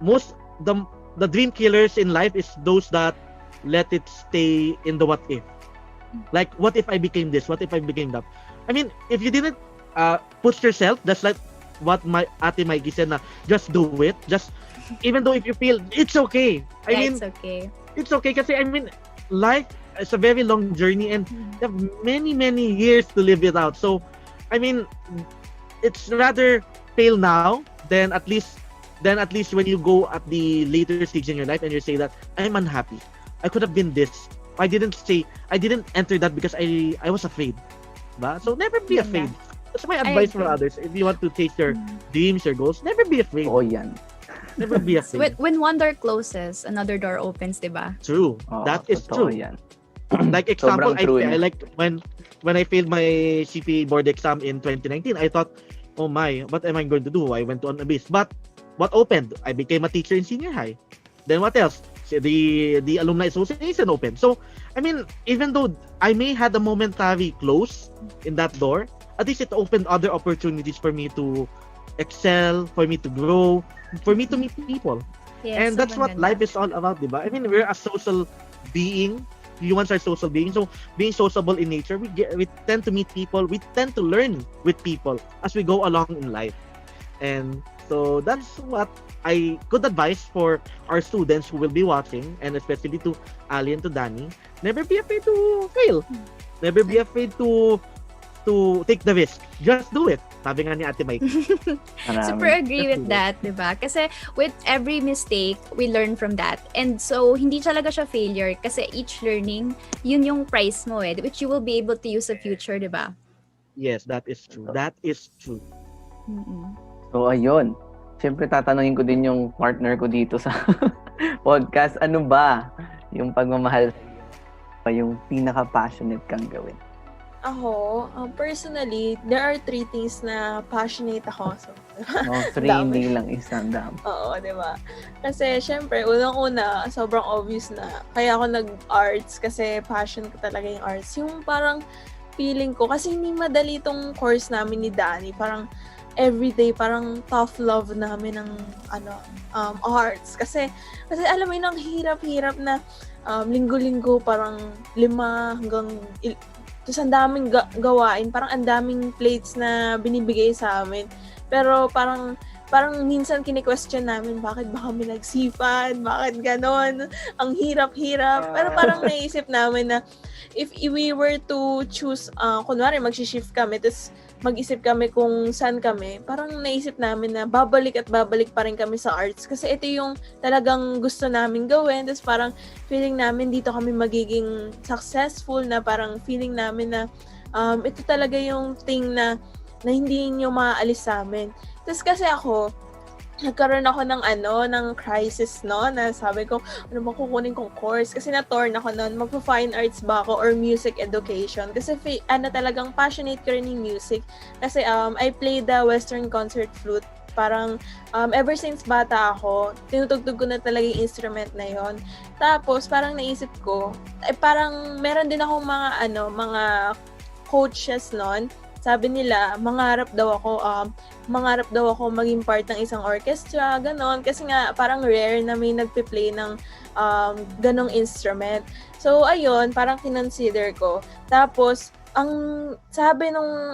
most the dream killers in life is those that let it stay in the what if. Like, what if I became this? What if I became that? I mean, if you didn't push yourself, that's like what my Ate Mikey said na, just do it. Just, even though if you feel, it's okay. I mean, it's okay. It's okay kasi, I mean, life is a very long journey and you have many, many years to live it out. So, I mean, it's rather fail now than at least when you go at the later stage in your life and you say that I'm unhappy. I could have been this. I didn't enter that because I was afraid. Ba? So never be afraid. That's my advice for others. If you want to chase your dreams, your goals, never be afraid. Oo yan. Never be afraid. When one door closes, another door opens, diba? True. Oo, That is totoo true. yan. Like example, Sobrang true I niya. like when I failed my CPA board exam in 2019, I thought, oh my, what am I going to do? I went to an abyss. But what opened? I became a teacher in senior high. Then what else? The Alumni Association opened. So, I mean, even though I may had a momentary close in that door, at least it opened other opportunities for me to excel, for me to grow, for me to meet people. Yes, And that's what sobrang ganda. life is all about, diba? I mean, we're a social being. Humans are social beings. So, being sociable in nature, we tend to meet people. We tend to learn with people as we go along in life. And so, that's what I could advise for our students who will be watching, and especially to Ali and to Danny. Never be afraid to fail. Never be afraid to take the risk. Just do it. Sabi nga ni Ate Mike. Super agree with that, diba? Kasi with every mistake, we learn from that. And so, hindi talaga siya failure kasi each learning, yun yung prize mo which you will be able to use sa future, diba? Yes, that is true. That is true. Mm-mm. So, ayun. syempre tatanungin ko din yung partner ko dito sa podcast, ano ba yung pagmamahal pa yung pinaka-passionate kang gawin? Ako, personally, there are 3 things na passionate ako. So, Three, dami. hindi lang isang dami. Oo, di ba? Kasi, syempre, unang-una, sobrang obvious na. Kaya ako nag-arts kasi passion ko talaga yung arts. Yung parang feeling ko, kasi hindi madali itong course namin ni Danny. Parang everyday, parang tough love namin ng arts. Kasi alam mo yun, ang hirap-hirap na linggo-linggo, parang 5 hanggang tapos ang daming gawain, parang ang daming plates na binibigay sa amin. Pero parang minsan kini-question namin, bakit ba kami nagsipan? Bakit ganon? Ang hirap-hirap. Pero parang naisip namin na if we were to choose, kunwari mag-shift kami, tapos mag-isip kami kung saan kami, parang naisip namin na babalik at babalik pa rin kami sa arts. Kasi ito yung talagang gusto namin gawin. Tapos parang feeling namin dito kami magiging successful, na parang feeling namin na ito talaga yung thing na hindi nyo maaalis sa amin. Tapos kasi ako, nagkaroon ako ng crisis, no? Na sabi ko, ano bang kukunin kong course? Kasi na-torn ako noon, magpa-fine arts ba ako or music education? Kasi talagang passionate ko rin yung music. Kasi I play the Western concert flute. Parang ever since bata ako, tinutugtog ko na talaga yung instrument na yon. Tapos parang naisip ko, parang meron din akong mga coaches noon. Sabi nila, mangarap daw ako maging part ng isang orchestra, ganon. Kasi nga, parang rare na may nagpe-play ng ganong instrument. So, ayun, parang kinonsider ko. Tapos, ang sabi nung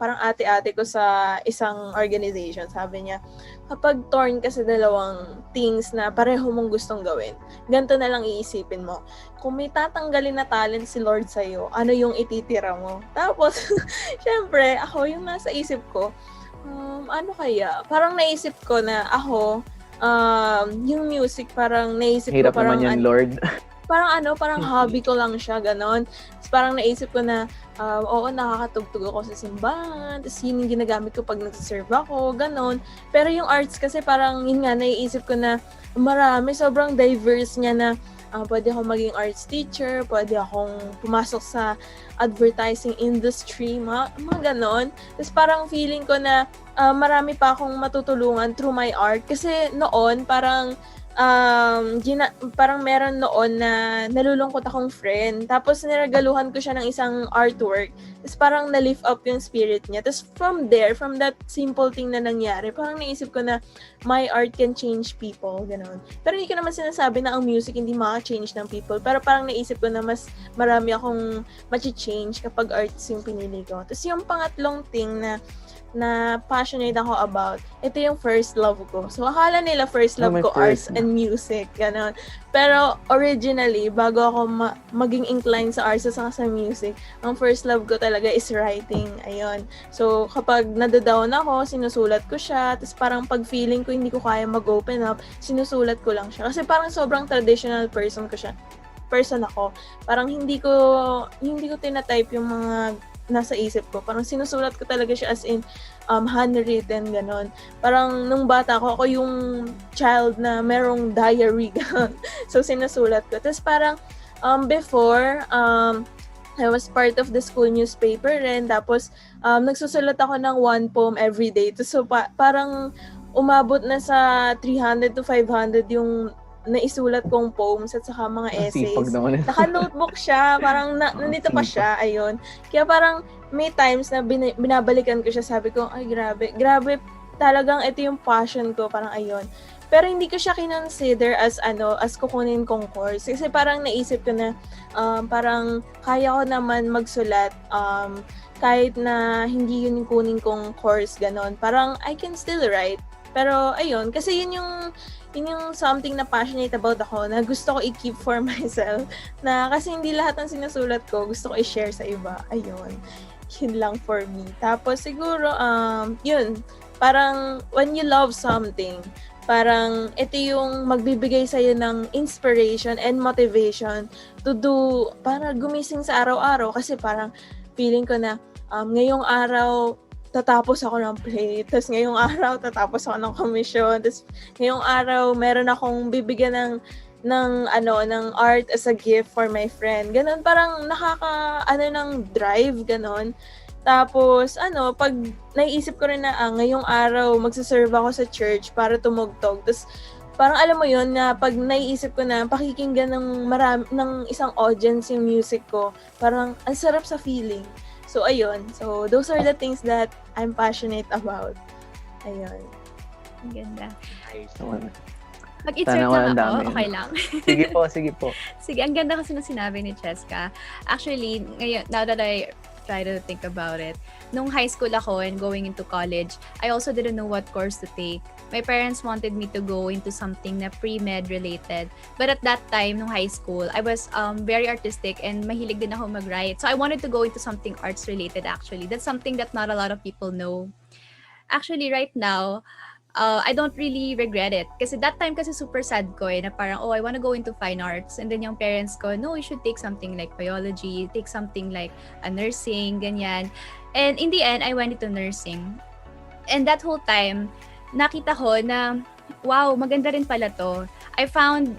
parang ate-ate ko sa isang organization, sabi niya, kapag torn ka sa dalawang things na pareho mong gustong gawin, ganito na lang iisipin mo. Kung may tatanggalin na talent si Lord sa'yo, ano yung ititira mo? Tapos, syempre, ako yung nasa isip ko, ano kaya? Parang naisip ko na ako, yung music, parang naisip Hirap ko, parang naman yan, Lord. parang hobby ko lang siya, ganon. Tapos parang naisip ko na, oo, nakakatugtog ako sa simbahan, tapos yun yung ginagamit ko pag nagsiserve ako, ganon. Pero yung arts kasi parang, yun nga, naiisip ko na marami, sobrang diverse niya na, pwede akong maging arts teacher, pwede akong pumasok sa advertising industry, mga ganon. Tapos parang feeling ko na marami pa akong matutulungan through my art. Kasi noon, parang parang meron noon na nalulungkot akong friend. Tapos niregaluhan ko siya ng isang artwork. Tapos parang na-lift up yung spirit niya. Tapos from that simple thing na nangyari, parang naisip ko na my art can change people. Ganon. Pero hindi ko naman sinasabi na ang music hindi maka-change ng people. Pero parang naisip ko na mas marami akong machi-change kapag arts yung pinili ko. Tapos yung pangatlong thing na passionate ako about, ito yung first love ko. So, akala nila first love ko arts and music, gano'n. Pero, originally, bago ako maging inclined sa arts at sa music, ang first love ko talaga is writing. Ayun. So, kapag nadadown ako, sinusulat ko siya, tapos parang pag feeling ko hindi ko kaya mag-open up, sinusulat ko lang siya. Kasi parang sobrang traditional person ako. Parang hindi ko tinatype yung mga nasa isip ko. Parang sinusulat ko talaga siya as in handwritten, ganon. Parang nung bata ako yung child na merong diary. So, sinusulat ko. Tapos parang before, I was part of the school newspaper rin. Tapos, nagsusulat ako ng 1 poem every day. So, parang umabot na sa 300 to 500 yung naisulat kong poems at saka mga essays. Naka-notebook siya, parang nandito pa siya, ayun. Kaya parang may times na binabalikan ko siya, sabi ko, ay grabe, talagang ito yung passion ko, parang ayun. Pero hindi ko siya kinonsider as kukunin kong course. Kasi parang naisip ko na parang kaya ko naman magsulat kahit na hindi yun yung kunin kong course, ganon. Parang I can still write. Pero ayun, kasi yun yung something na passionate about ako, na gusto ko i-keep for myself, na kasi hindi lahat ng sinusulat ko gusto ko i-share sa iba. Ayun, yun lang for me. Tapos siguro, yun, parang when you love something, parang ito yung magbibigay sa'yo ng inspiration and motivation to do, para gumising sa araw-araw. Kasi parang feeling ko na ngayong araw, tatapos ako ng play. Tapos ngayong araw, tatapos ako ng commission. Tapos ngayong araw, meron akong bibigyan ng art as a gift for my friend. Ganon, parang ng drive, ganon. Tapos, pag naiisip ko rin na, ngayong araw, magsaserve ako sa church para tumugtog. Tapos, parang alam mo yun, na pag naiisip ko na pakikinggan ng isang audience yung music ko, parang ang sarap sa feeling. So, ayun. So, those are the things that I'm passionate about. Ayun. Ang ganda. So, Mag-insert Sana walang lang ako, dami, okay no? lang. sige po. Sige, ang ganda kasi ng sinabi ni Cheska. Actually, ngayon, now that I try to think about it, nung high school ako and going into college, I also didn't know what course to take. My parents wanted me to go into something na pre-med related. But at that time, nung high school, I was very artistic and mahilig din ako mag-write. So I wanted to go into something arts related actually. That's something that not a lot of people know. Actually, right now, I don't really regret it. Kasi that time kasi super sad ko na parang, I want to go into fine arts. And then yung parents ko, no, you should take something like biology, take something like a nursing, ganyan. And in the end, I went into nursing. And that whole time, nakita ko na, wow, maganda rin pala to. I found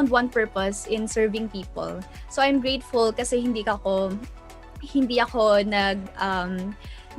one purpose in serving people. So I'm grateful kasi hindi ako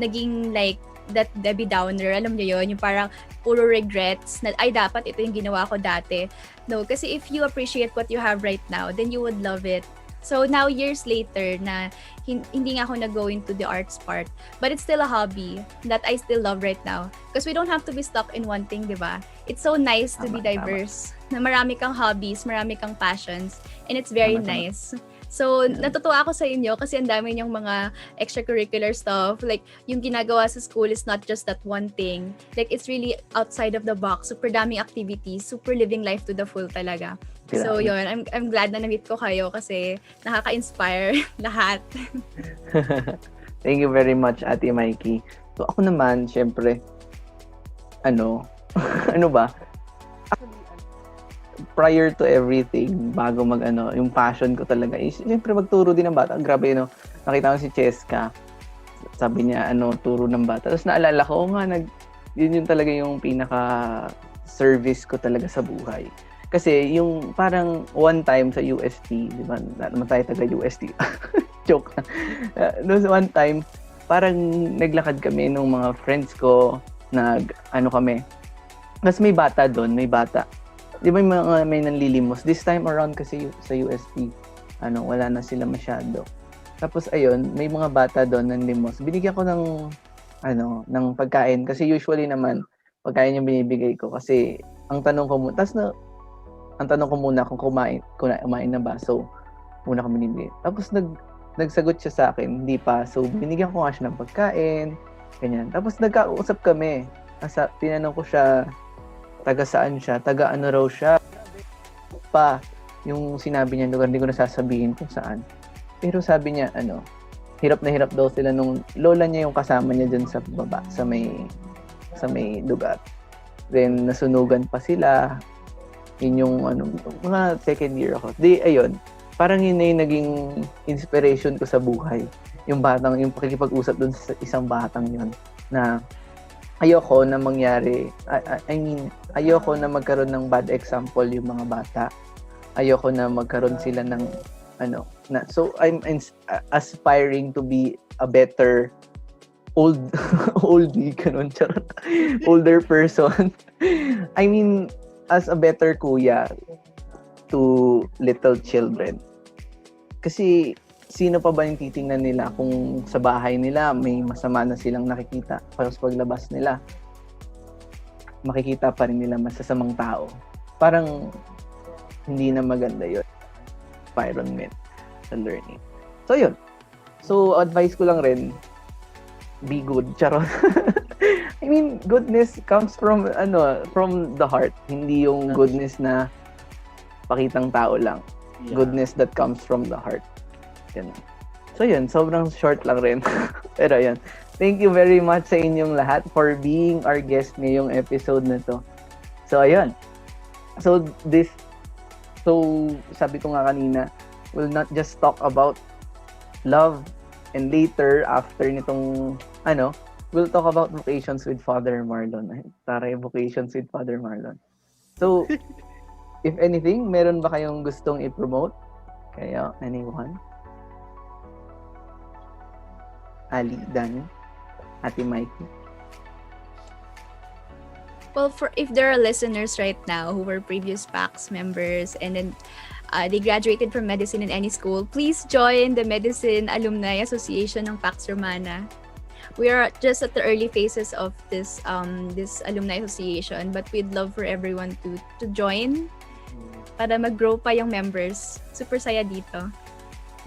naging like that Debbie Downer, alam niyo yun, yung parang puro regrets na, ay dapat ito yung ginawa ko dati. No, kasi if you appreciate what you have right now, then you would love it. So now, years later, na hindi nga ako nag-go into the arts part, but it's still a hobby that I still love right now. Because we don't have to be stuck in one thing, di ba? It's so nice to be diverse, na marami kang hobbies, marami kang passions, and it's very nice. So, natutuwa ako sa inyo kasi ang dami niyong mga extracurricular stuff. Like, yung ginagawa sa school is not just that one thing. Like, it's really outside of the box. Super daming activities. Super living life to the full talaga. So, yun. I'm glad na na-meet ko kayo kasi nakaka-inspire lahat. Thank you very much, Ate Mikey. So, ako naman, syempre, ano ba? Prior to everything, bago yung passion ko talaga is, siyempre magturo din ng bata. Grabe, nakita ko si Cheska, sabi niya, turo ng bata. Tapos naalala ko, yun talaga yung pinaka-service ko talaga sa buhay. Kasi yung parang one time sa UST, di ba, naman tayo taga-UST. Joke. Noong one time, parang naglakad kami nung mga friends ko, kami. Tapos may bata doon, di ba may nanlilimos? This time around kasi sa UST, wala na sila masyado. Tapos ayun, may mga bata doon nanlimos. Binigyan ko ng pagkain kasi usually naman pagkain yung binibigay ko kasi ang tanong ko muna kung kumain na ba. So muna ko binibigay. Tapos nagsagot siya sa akin, hindi pa. So binigyan ko nga siya ng pagkain, ganyan. Tapos nagkausap kami. Tinanong ko siya, taga saan siya, taga ano raw siya. Pa, yung sinabi niya lugar, hindi ko nasasabihin kung saan. Pero sabi niya, hirap na hirap daw sila nung lola niya yung kasama niya dun sa baba, sa may lugar. Then, nasunugan pa sila. Yun yung, mga second year ako. Ayun, parang yun na yung naging inspiration ko sa buhay. Yung pakikipag-usap dun sa isang batang yun, na ayoko na mangyari, ayoko na magkaroon ng bad example yung mga bata. Ayoko na magkaroon sila ng so I'm aspiring to be a better oldie ganun, charot. Older person. I mean, as a better kuya to little children. Kasi sino pa ba yung titingnan nila kung sa bahay nila may masama na silang nakikita para sa paglabas nila? Makikita pa rin nila masasamang tao. Parang hindi na maganda yun. Environment sa learning. So yun. So advice ko lang rin, be good. Charot. I mean, goodness comes from the heart. Hindi yung goodness na pakitang tao lang. Yeah. Goodness that comes from the heart. Yan. So yun, sobrang short lang rin. Pero yun, thank you very much sa inyong lahat for being our guest ngayong episode na to. So ayun. So sabi ko nga kanina, we'll not just talk about love and later after nitong we'll talk about vocations with Father Marlon. Ay, taray, vocations with Father Marlon. So, if anything, meron ba kayong gustong i-promote? Kaya, anyone? Ali, Danny, Ate Mikey. Well, for if there are listeners right now who were previous Pax members and then they graduated from medicine in any school, please join the Medicine Alumni Association ng Pax Romana. We are just at the early phases of this alumni association, but we'd love for everyone to join para mag-grow pa yung members. Super saya dito.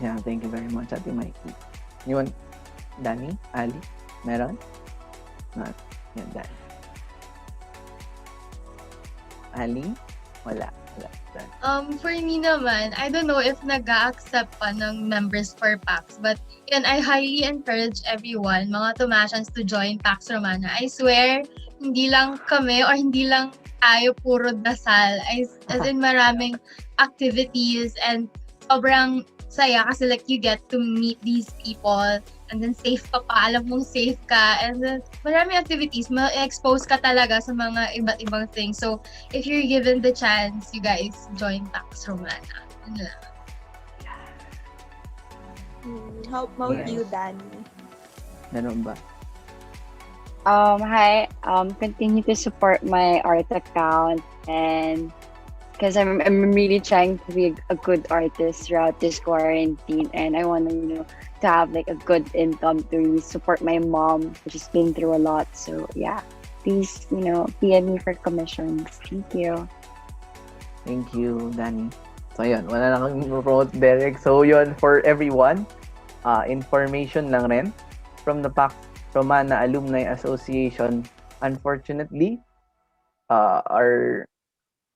Yeah, thank you very much, Ate Mikey. Anyone? Danny? Ali? Meron? Not. Yan, Danny. Ali? Wala. For me naman, I don't know if nag-a-accept pa ng members for Pax, but yun, I highly encourage everyone, mga Tomasians, to join Pax Romana. I swear, hindi lang kami or hindi lang tayo puro dasal. As in maraming activities and sobrang saya kasi like you get to meet these people and then safe ka pa, alam mong safe ka, and then maraming activities, ma-expose ka talaga sa mga iba't ibang things. So, if you're given the chance, you guys join Pax Romana. Yun lang. How about Yes. you, Danny? Meron ba? Hi. Continue to support my art account, and because I'm really trying to be a good artist throughout this quarantine, and I want to have like a good income to really support my mom, which has been through a lot. So yeah, please PM me for commissions. Thank you. Thank you, Danny. So, yun. Wala na kang promote, Derick. So, yun, for everyone, information lang rin from the Pax Romana Alumni Association. Unfortunately, our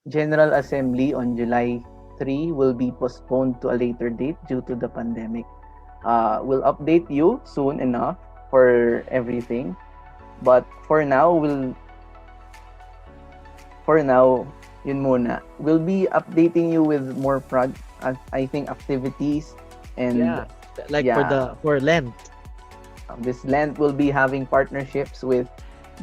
General Assembly on July 3 will be postponed to a later date due to the pandemic. We'll update you soon enough for everything. But for now, yun muna. We'll be updating you with more I think activities and for Lent. this Lent will be having partnerships with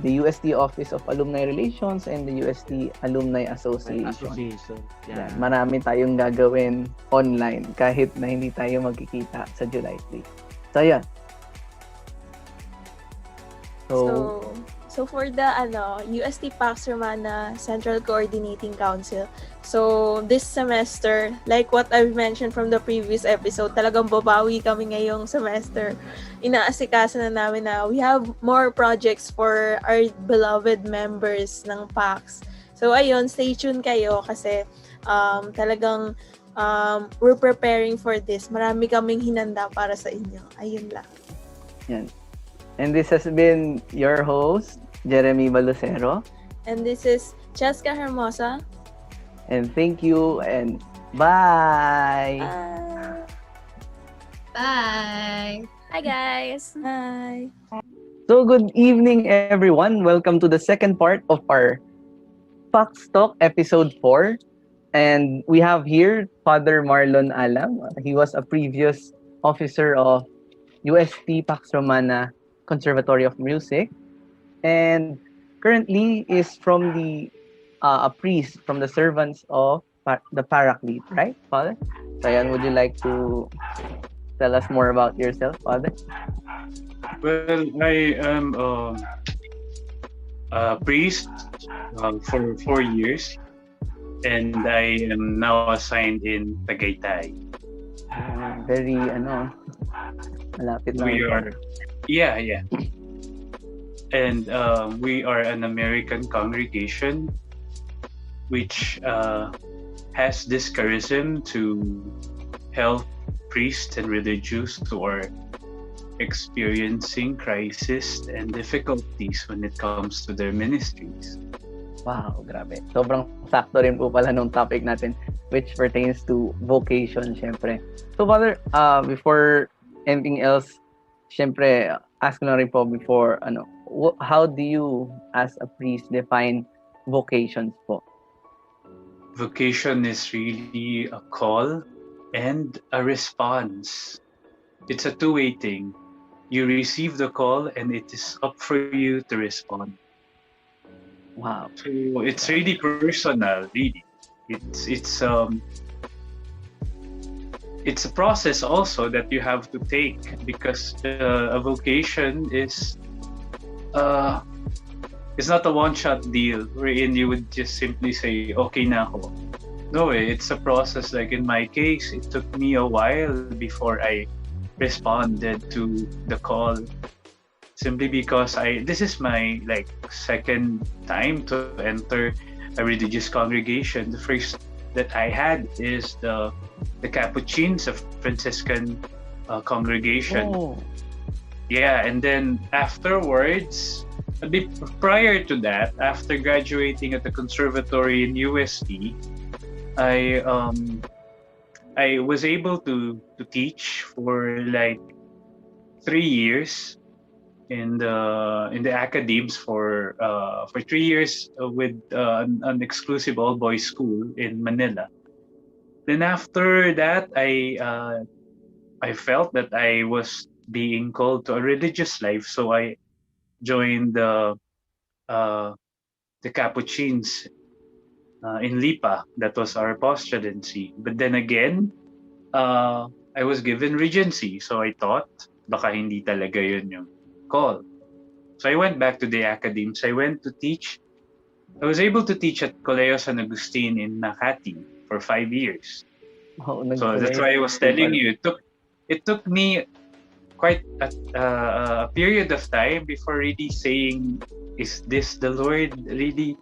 the UST Office of Alumni Relations and the UST Alumni Association. Yeah. Marami tayong gagawin online kahit na hindi tayo magkikita sa July 3. So, yan. So for the UST Pax Romana Central Coordinating Council, so this semester, like what I've mentioned from the previous episode, talagang babawi kami ngayong semester. Inaasikaso na namin na we have more projects for our beloved members ng Pax. So ayun, stay tuned kayo kasi talagang we're preparing for this. Marami kaming hinanda para sa inyo. Ayun lang. Yan. And this has been your host, Jeremy Balusero. And this is Cheska Hermosa. And thank you and bye! Bye! Hi guys! Bye! So good evening everyone. Welcome to the second part of our Paxtalk episode 4. And we have here Father Marlon Allam. He was a previous officer of UST Pax Romana Conservatory of Music, and currently is from the a priest from the servants of the Paraclete, right, Father? So, yan, would you like to tell us more about yourself, Father? Well, I am a priest for 4 years, and I am now assigned in Tagaytay. Very, malapit lang. We are, yeah. And we are an American congregation which has this charism to help priests and religious who are experiencing crisis and difficulties when it comes to their ministries. Wow, grabe. Sobrang sakto rin po pala nung topic natin, which pertains to vocation, syempre. So, Father, before anything else, syempre, ask ko na rin po before, how do you, as a priest, define vocations po? Vocation is really a call and a response. It's a two-way thing. you receive the call and it is up for you to respond. Wow. So it's really personal, really. It's a process also that you have to take, because a vocation is it's not a one-shot deal wherein you would just simply say, okay na ako. No, it's a process. Like in my case, it took me a while before I responded to the call, simply because this is my like second time to enter a religious congregation. The first that I had is the Capuchins, a Franciscan congregation. Oh. Yeah, and then afterwards, a bit prior to that, after graduating at the conservatory in UST, I was able to teach for like 3 years in the academes for 3 years with an exclusive all boys school in Manila. Then after that, I felt that I was being called to a religious life, so I joined the Capuchins in Lipa. That was our postulancy. But then again, I was given regency, so I thought baka hindi talaga yun yung call. So I went back to the academies. I went to teach. I was able to teach at Colegio San Agustin in Makati for 5 years. Oh, So that's why I was telling you, it took me quite a period of time before really saying, is this the Lord really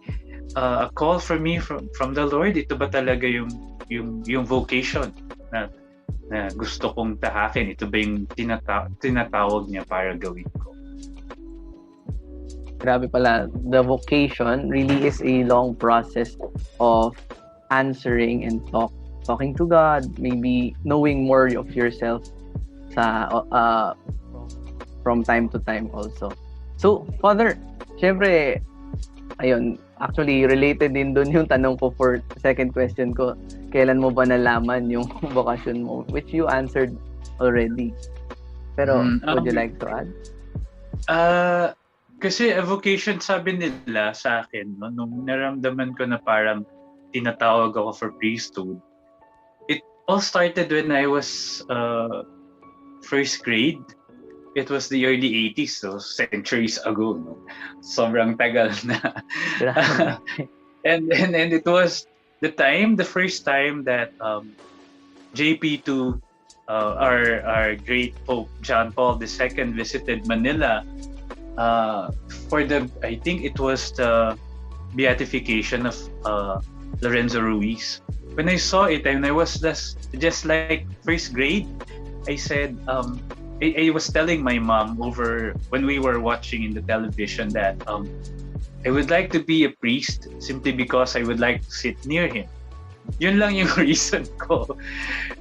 a call for me from the Lord? Ito ba talaga yung vocation na gusto kong tahakin? Ito ba yung tinatawag niya para gawin ko? Grabe pala, the vocation really is a long process of answering and talking to God, maybe knowing more of yourself from time to time also. So, Father, syempre, ayun, actually related din dun yung tanong ko for second question ko, kailan mo ba nalaman yung vocation mo, which you answered already. Pero, would you like to add? Kasi a vocation, sabi nila sa akin, no, nung naramdaman ko na parang tinatawag ako for priesthood, it all started when I was first grade. It was the early 80s, so centuries ago. No? Sobrang tagal na. and it was the first time that JP2, our great Pope John Paul II visited Manila I think it was the beatification of Lorenzo Ruiz. When I saw it, and I was just like first grade, I said, I was telling my mom over when we were watching in the television that I would like to be a priest simply because I would like to sit near him. Yun lang yung reason ko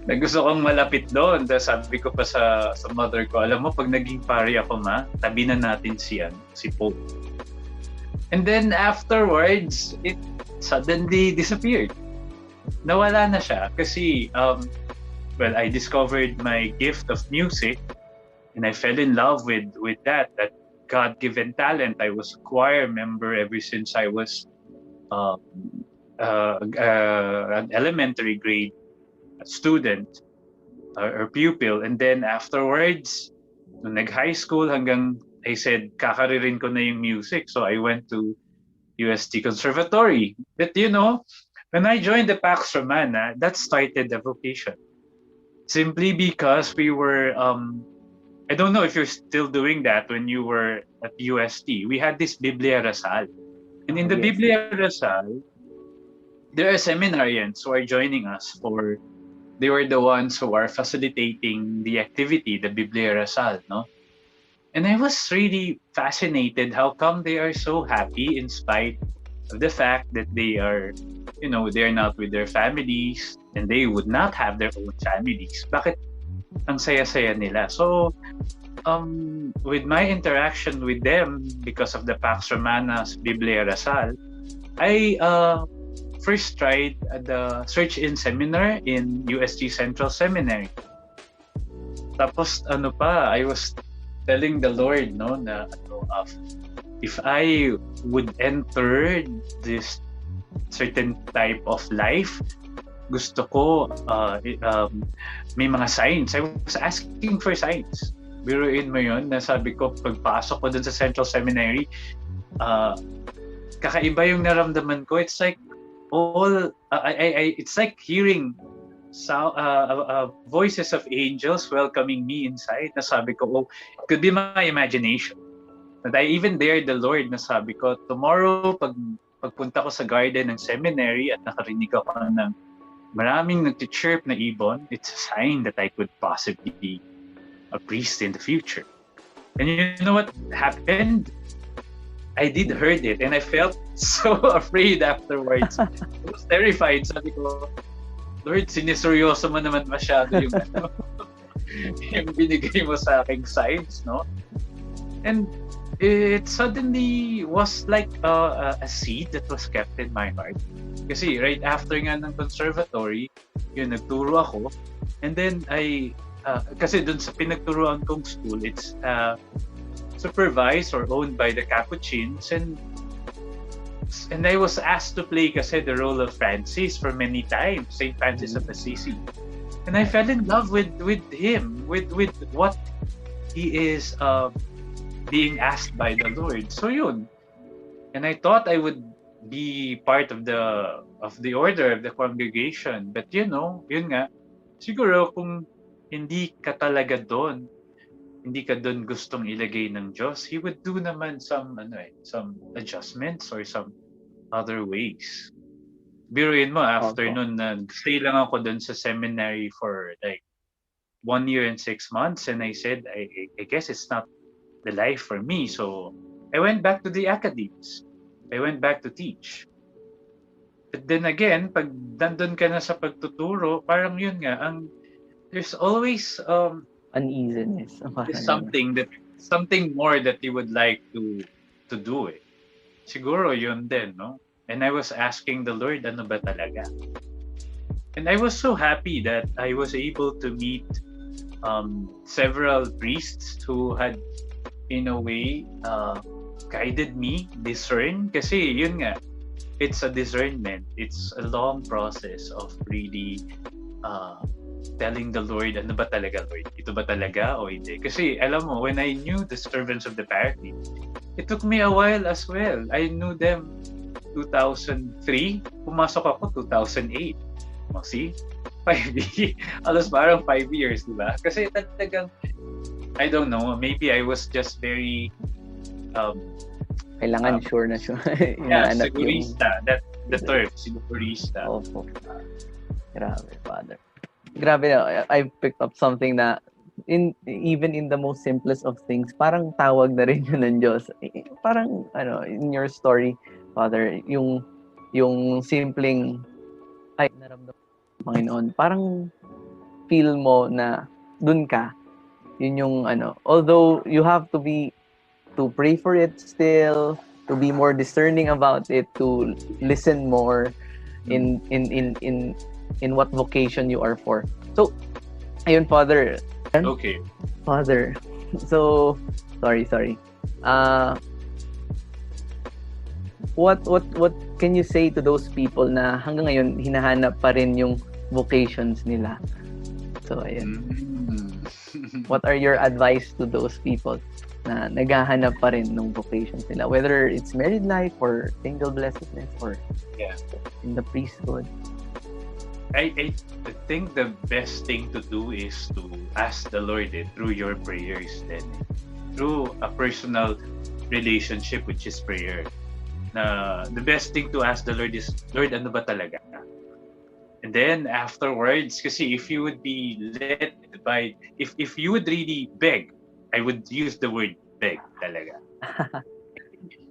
na gusto kong malapit doon. Tapos sabi ko pa sa mother ko, alam mo, pag naging pari ako tabi na natin si Pope. And then afterwards, it suddenly disappeared. Nawala na siya kasi I discovered my gift of music and I fell in love with that God-given talent. I was a choir member ever since I was an elementary grade student or pupil. And then afterwards, nung nag-high school hanggang I said, kakaririn ko na yung music. So I went to UST Conservatory. But when I joined the Pax Romana, that started the vocation. Simply because we were, I don't know if you're still doing that when you were at UST. We had this Biblia Rasal. And in the Biblia Rasal, there are seminarians who are joining us they were the ones who are facilitating the activity, the Biblia Rasal, no? And I was really fascinated how come they are so happy in spite of the fact that they are, they're not with their families and they would not have their own families. Bakit ang saya-saya nila? So, with my interaction with them, because of the Pax Romana's Biblia Rasal, I first tried the search-in seminar in UST Central Seminary. Tapos I was telling the Lord, no, na if I would enter this certain type of life, gusto ko may mga signs. I was asking for signs. Biruin mo yun, na sabi ko, pagpasok ko dun sa Central Seminary, kakaiba yung naramdaman ko. It's like it's like hearing voices of angels welcoming me inside. Nasabi ko, oh, it could be my imagination. And I even dared the Lord, nasabi ko, tomorrow, pagpunta ko sa garden ng seminary at nakarinig ako ng maraming nag-chirp na ibon, it's a sign that I could possibly be a priest in the future. And you know what happened? I did heard it and I felt so afraid afterwards. I was terrified. Sabi ko, Lord, siniseryoso mo naman masyado yung yung binigay mo sa aking signs, no? And it suddenly was like a seed that was kept in my heart. Kasi right after nga ng conservatory, yun, nagturo ako. And then kasi dun sa pinagturuan kong school, it's supervised or owned by the Capuchins, and I was asked to play kasi the role of Francis for many times, Saint Francis of Assisi, and I fell in love with him, with what he is being asked by the Lord. So yun, and I thought I would be part of the order of the congregation, but you know, yun nga, siguro kung hindi ka talaga doon, hindi ka doon gustong ilagay ng Diyos, He would do naman some adjustments or some other ways. Biruin mo, after nun, nag-stay lang ako doon sa seminary for like 1 year and 6 months, and I said, I guess it's not the life for me. So I went back to the academies. I went back to teach. But then again, pag nandun ka na sa pagtuturo, parang yun nga, there's always Uneasiness. something more that you would like to do it. Siguro yun din, no? And I was asking the Lord, ano ba talaga? And I was so happy that I was able to meet several priests who had, in a way, guided me, discern. Kasi yun nga, it's a discernment. It's a long process of really telling the Lord, ano ba talaga, Lord? Ito ba talaga o hindi? Kasi alam mo, when I knew the servants of the paraclete, it took me a while as well. I knew them 2003, pumasok ako 2008. Oh, see? 5 years. Alos parang 5 years, di ba? Kasi talagang, I don't know, maybe I was just very Kailangan sure na sure. Yeah, sigurista. That the term, sigurista. Opo. Grabe, Father. Grabe na, I picked up something na even in the most simplest of things, parang tawag na rin yun ng Diyos. Parang, in your story, Father, yung simpleng, ay, naramdaman ng Panginoon, parang feel mo na dun ka. Yun yung, although you have to pray for it still, to be more discerning about it, to listen more in what vocation you are for. So, ayun, Father. Okay. Father. So, sorry. What can you say to those people na hanggang ngayon hinahanap pa rin yung vocations nila? So, ayun. What are your advice to those people na naghahanap pa rin ng vocations nila? Whether it's married life or single blessedness or in the priesthood. I think the best thing to do is to ask the Lord through your prayers then. Through a personal relationship, which is prayer. Na the best thing to ask the Lord is, Lord, ano ba talaga? And then afterwards, kasi if you would be led by, if you would really beg, I would use the word beg talaga.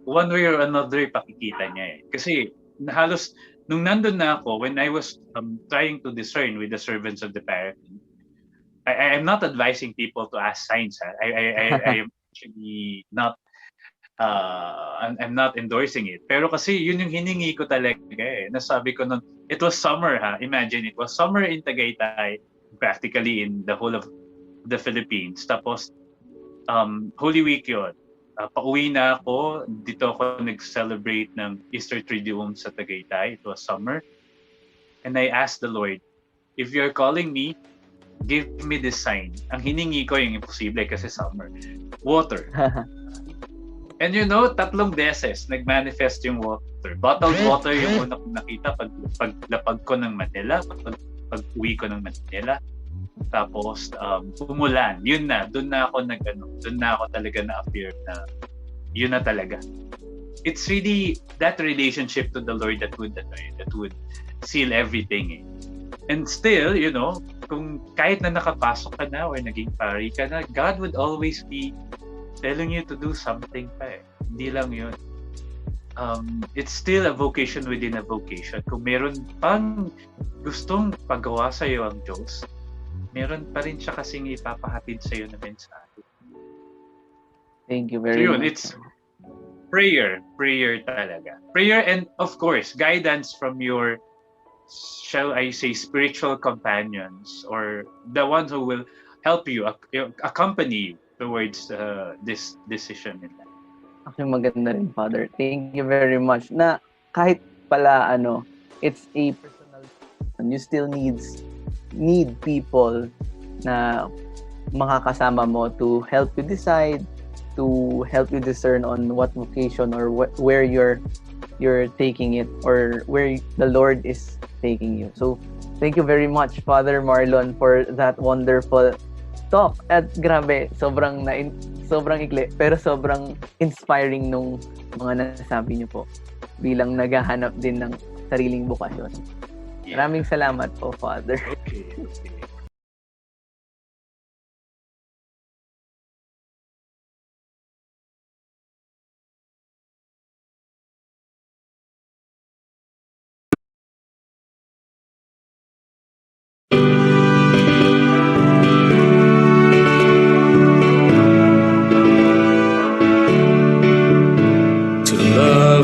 One way or another, pakikita niya eh. Kasi halos, nung nandun na ako, when I was trying to discern with the servants of the paraclete, I am not advising people to ask signs. I am actually not, I'm not endorsing it. Pero kasi yun yung hiningi ko talaga eh. Nasabi ko nun, it was summer ha. Imagine, it was summer in Tagaytay, practically in the whole of the Philippines. Tapos, Holy Week yun. Pauwi na ako. Dito ako nag-celebrate ng Easter Triduum sa Tagaytay. It was summer. And I asked the Lord, if you're calling me, give me this sign. Ang hiningi ko yung imposible kasi summer. Water. And you know, 3 beses nag-manifest yung water. Bottled water yung una kong nakita paglapag ko ng Manila, pag-uwi ko ng Manila. Tapos umulan. Yun na, doon na ako talaga na-appear na yun na talaga. It's really that relationship to the Lord that would seal everything. Eh. And still, you know, kung kahit na nakapasok ka na or naging pari ka na, God would always be telling you to do something pa eh. Hindi lang yun. It's still a vocation within a vocation. Kung meron pang gustong pagawa sa'yo ang Diyos, meron pa rin siya kasing ipapahatid sa'yo na mensahe. Thank you very So yun, much. it's prayer talaga. Prayer and of course, guidance from your, shall I say, spiritual companions or the ones who will help you, accompany you towards this decision in life. Actually, maganda rin, Father. Thank you very much. Na kahit pala, it's a personal, you still need people na makakasama mo to help you decide, to help you discern on what vocation or where you're taking it or where the Lord is taking you. So, thank you very much, Father Marlon, for that wonderful talk. At grabe, sobrang ikli, pero sobrang inspiring nung mga nasabi niyo po bilang naghahanap din ng sariling bukasyon. Maraming salamat po, Father. Okay.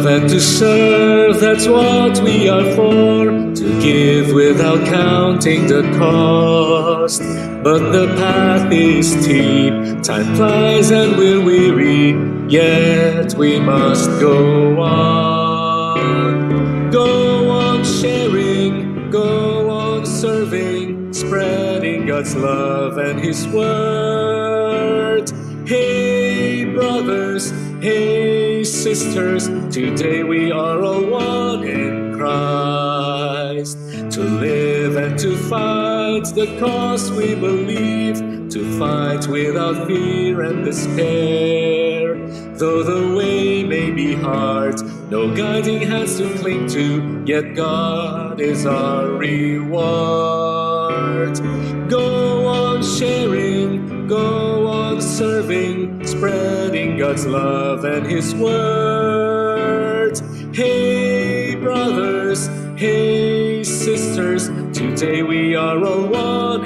And to serve, that's what we are for. To give without counting the cost. But the path is steep, time flies and we're weary, yet we must go on. Go on sharing, go on serving, spreading God's love and His word. Hey brothers, hey sisters, today we are all one in Christ. To live and to fight the cause we believe, to fight without fear and despair. Though the way may be hard, no guiding hands to cling to, yet God is our reward. Go on sharing, go on serving, spreading God's love and His word. Hey brothers, hey sisters, today we are all one